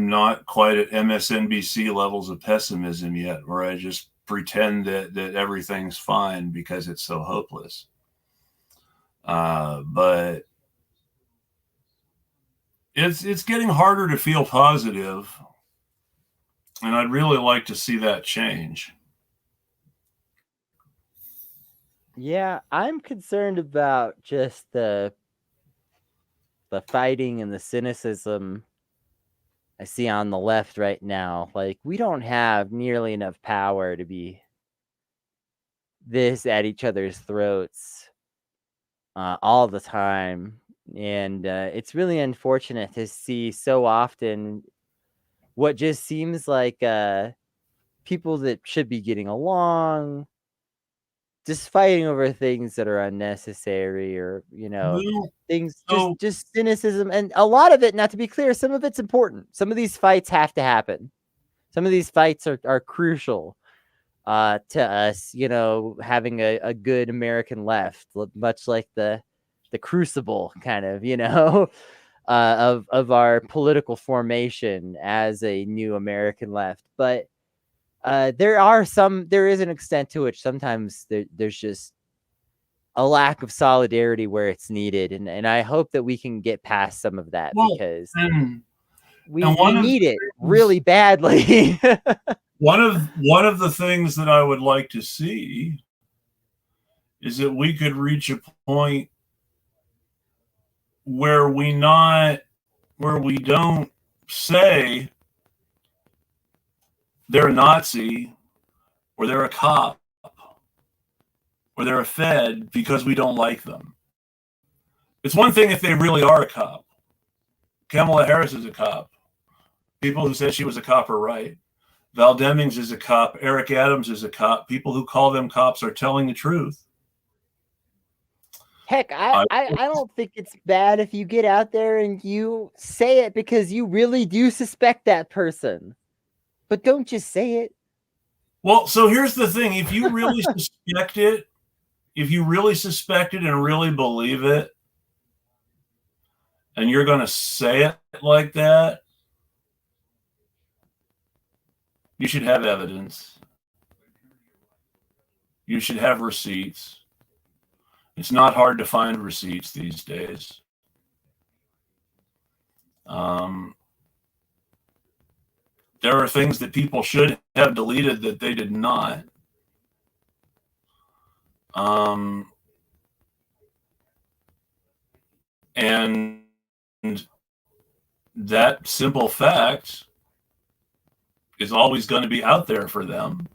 not quite at MSNBC levels of pessimism yet, where I just pretend that everything's fine because it's so hopeless. But it's getting harder to feel positive, and I'd really like to see that change. Yeah, I'm concerned about just the the fighting and the cynicism I see on the left right now. Like, we don't have nearly enough power to be this at each other's throats all the time. And it's really unfortunate to see so often what just seems like people that should be getting along just fighting over things that are unnecessary, or things just cynicism. And a lot of it, not to be clear, some of it's important. Some of these fights have to happen. Some of these fights are crucial to us, having a good American left, much like the crucible kind of, of our political formation as a new American left. But there is an extent to which sometimes there's just a lack of solidarity where it's needed. And I hope that we can get past some of that, because we need it really badly. One of the things that I would like to see is that we could reach a point where we don't say they're a Nazi or they're a cop or they're a Fed because we don't like them. It's one thing if they really are a cop. Kamala Harris is a cop. People who said she was a cop are right. Val Demings is a cop. Eric Adams is a cop. People who call them cops are telling the truth. Heck, I don't think it's bad if you get out there and you say it because you really do suspect that person. But don't just say it. Well, so here's the thing. If you really suspect it, and really believe it, and you're going to say it like that, you should have evidence. You should have receipts. It's not hard to find receipts these days. There are things that people should have deleted that they did not. And that simple fact is always going to be out there for them.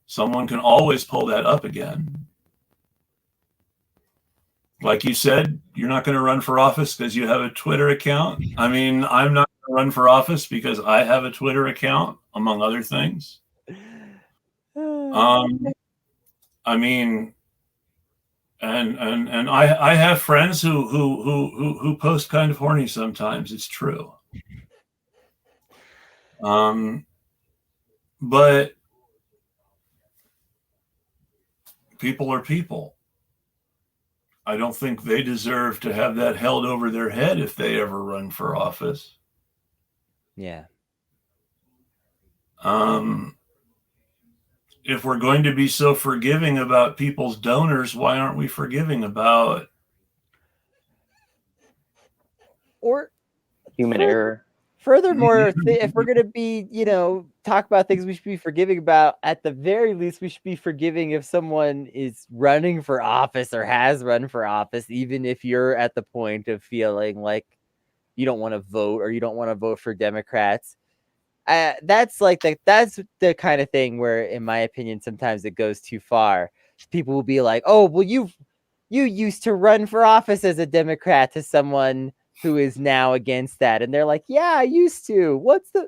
Someone can always pull that up again. Like you said, you're not going to run for office because you have a Twitter account. I mean, I'm not going to run for office because I have a Twitter account, among other things. I mean, and I have friends who post kind of horny sometimes. It's true. But people are people. I don't think they deserve to have that held over their head if they ever run for office. Yeah. If we're going to be so forgiving about people's donors, why aren't we forgiving about human error? Furthermore, if we're going to be, talk about things we should be forgiving about, at the very least, we should be forgiving if someone is running for office or has run for office, even if you're at the point of feeling like you don't want to vote or you don't want to vote for Democrats. That's the kind of thing where, in my opinion, sometimes it goes too far. People will be like, "Oh, well, you used to run for office as a Democrat," to someone who is now against that, and they're like, "Yeah, I used to. What's the,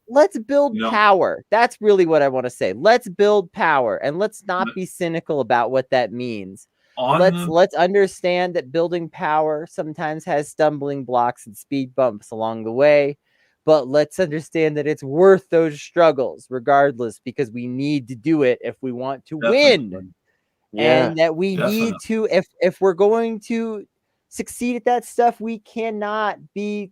let's build power." That's really what I want to say. Let's build power, and let's not be cynical about what that means. Let's understand that building power sometimes has stumbling blocks and speed bumps along the way, but let's understand that it's worth those struggles regardless, because we need to do it if we want to win. Yeah, and that we need to, if we're going to succeed at that stuff, we cannot be,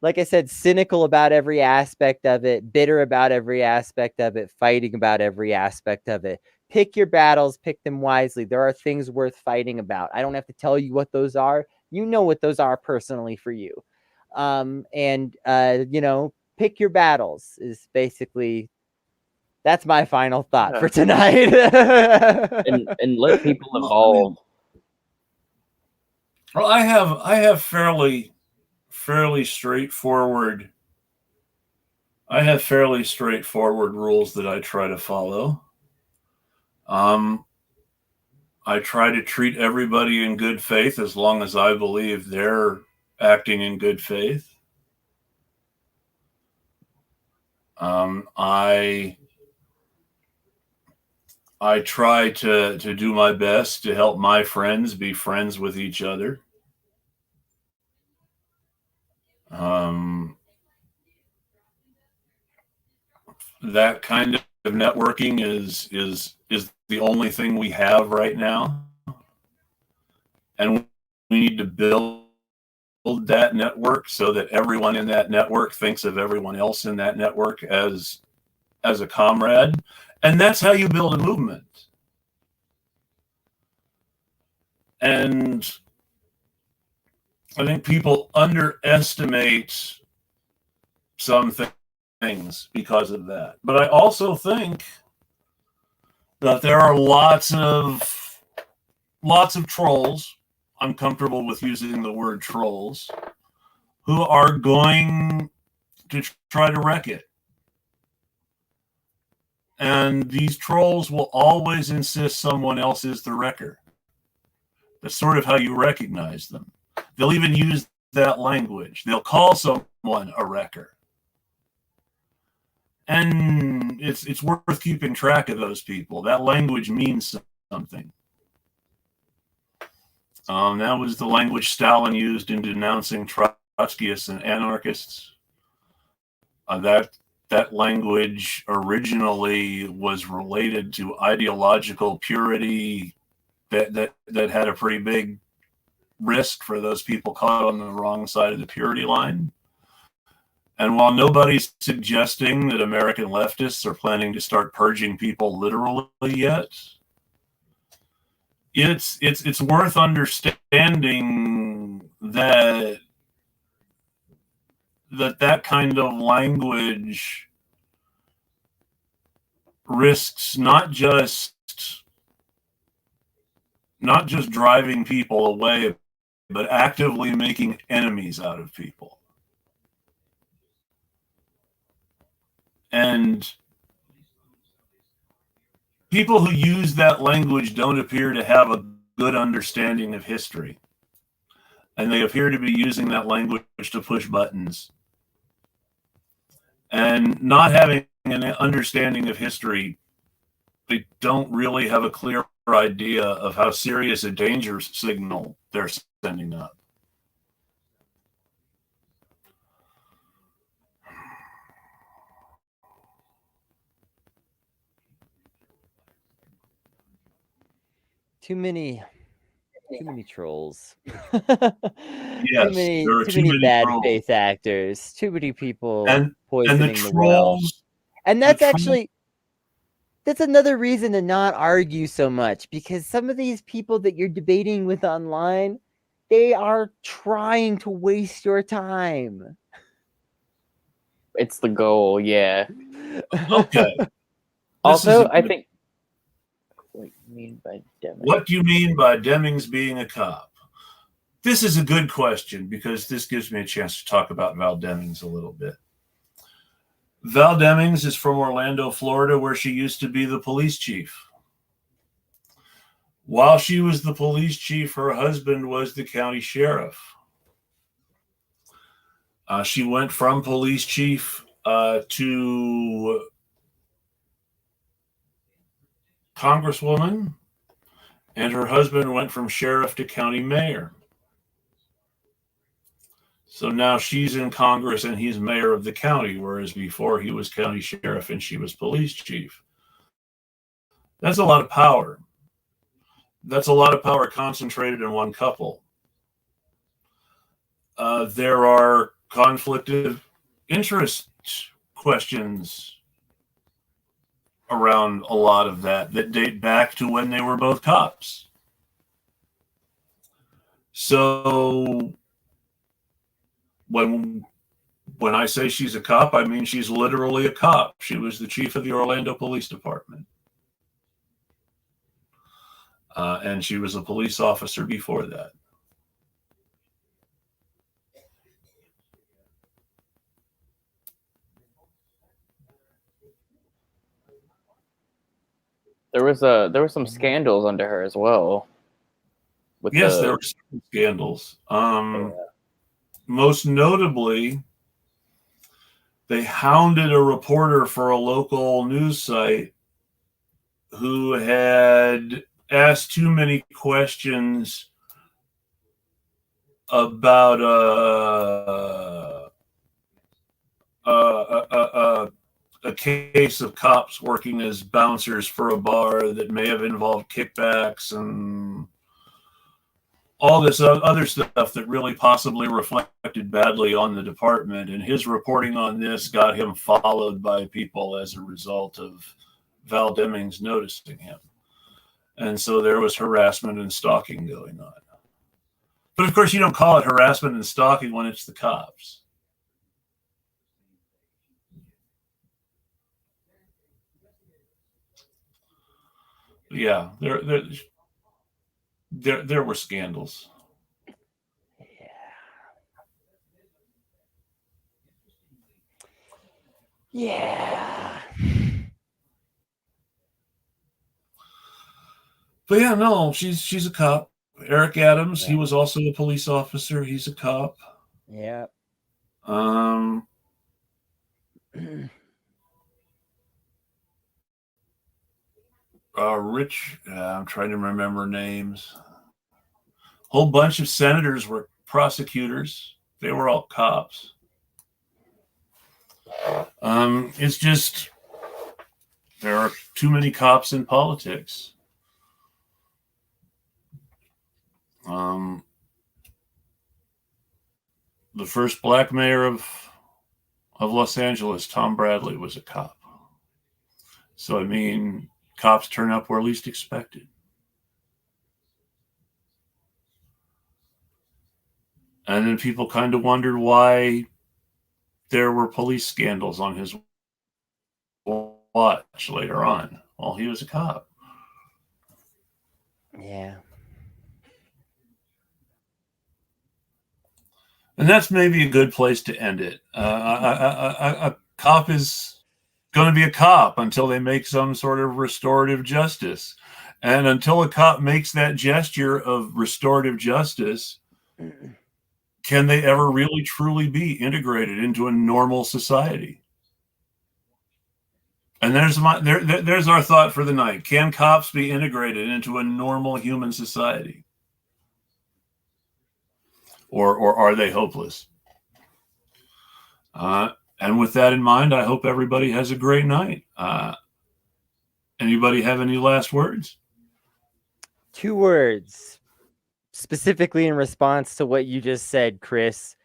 like I said, cynical about every aspect of it, bitter about every aspect of it, fighting about every aspect of it. Pick your battles, pick them wisely. There are things worth fighting about. I don't have to tell you what those are. You know what those are personally for you. Pick your battles is basically, that's my final thought for tonight. and let people evolve. Well, I have fairly straightforward. I have fairly straightforward rules that I try to follow. Um, I try to treat everybody in good faith as long as I believe they're acting in good faith. Um, I I try to do my best to help my friends be friends with each other. Um, that kind of networking is the only thing we have right now, and we need to build that network so that everyone in that network thinks of everyone else in that network as a comrade, and that's how you build a movement. And I think people underestimate some things because of that. But I also think that there are lots of trolls. I'm comfortable with using the word trolls who are going to try to wreck it. And these trolls will always insist someone else is the wrecker. That's sort of how you recognize them. They'll even use that language. They'll call someone a wrecker. And it's worth keeping track of those people. That language means something. That was the language Stalin used in denouncing Trotskyists and anarchists. That language originally was related to ideological purity that had a pretty big risk for those people caught on the wrong side of the purity line. And while nobody's suggesting that American leftists are planning to start purging people literally yet, it's worth understanding that kind of language risks not just driving people away, but actively making enemies out of people. And people who use that language don't appear to have a good understanding of history. And they appear to be using that language to push buttons. And not having an understanding of history, they don't really have a clear idea of how serious a danger signal they're sending up. Too many trolls. Yes, there are too too many many bad trolls. faith actors. Too many people And the poisoning the well. trolls, And that's another reason to not argue so much, because some of these people that you're debating with online, they are trying to waste your time. It's the goal, yeah. okay. Also, I think. What do you mean by Deming? What do you mean by Demings being a cop? This is a good question because this gives me a chance to talk about Val Demings a little bit. Val Demings is from Orlando, Florida, where she used to be the police chief. While she was the police chief, her husband was the county sheriff. She went from police chief to congresswoman, and her husband went from sheriff to county mayor. So now she's in Congress and he's mayor of the county, whereas before he was county sheriff and she was police chief. That's a lot of power. That's a lot of power concentrated in one couple. There are conflict of interest questions around a lot of that date back to when they were both cops. So when I say she's a cop, I mean she's literally a cop. She was the chief of the Orlando Police Department. And she was a police officer before that. there were some scandals under her as well. Yes, there were some scandals. Most notably, they hounded a reporter for a local news site who had asked too many questions about a case of cops working as bouncers for a bar that may have involved kickbacks and all this other stuff that really possibly reflected badly on the department. And his reporting on this got him followed by people as a result of Val Demings noticing him. And so there was harassment and stalking going on. But of course, you don't call it harassment and stalking when it's the cops. Yeah, there were scandals. Yeah. But yeah, no, she's a cop. Eric Adams, he was also a police officer. He's a cop. Yeah. Rich, I'm trying to remember names. Whole bunch of senators were prosecutors. They were all cops. It's just there are too many cops in politics. The first black mayor of Los Angeles, Tom Bradley, was a cop. So, I mean, cops turn up where least expected. And then people kind of wondered why there were police scandals on his watch later on. Well, he was a cop. Yeah. And that's maybe a good place to end it. A cop is going to be a cop until they make some sort of restorative justice. And until a cop makes that gesture of restorative justice, can they ever really truly be integrated into a normal society? And there's our thought for the night. Can cops be integrated into a normal human society? Or are they hopeless? And with that in mind, I hope everybody has a great night. Anybody have any last words? 2 words, specifically in response to what you just said, Chris.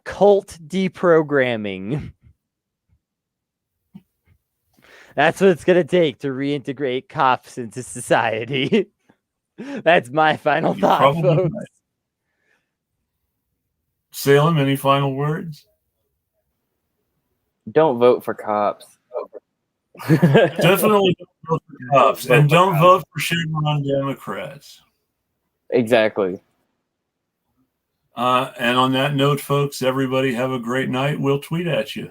Cult deprogramming. That's what it's going to take to reintegrate cops into society. That's my final thought, folks. Right. Salem, any final words? Don't vote for cops. Definitely don't vote for cops. And don't vote for Chevron Democrats. Exactly. And on that note, folks, everybody have a great night. We'll tweet at you.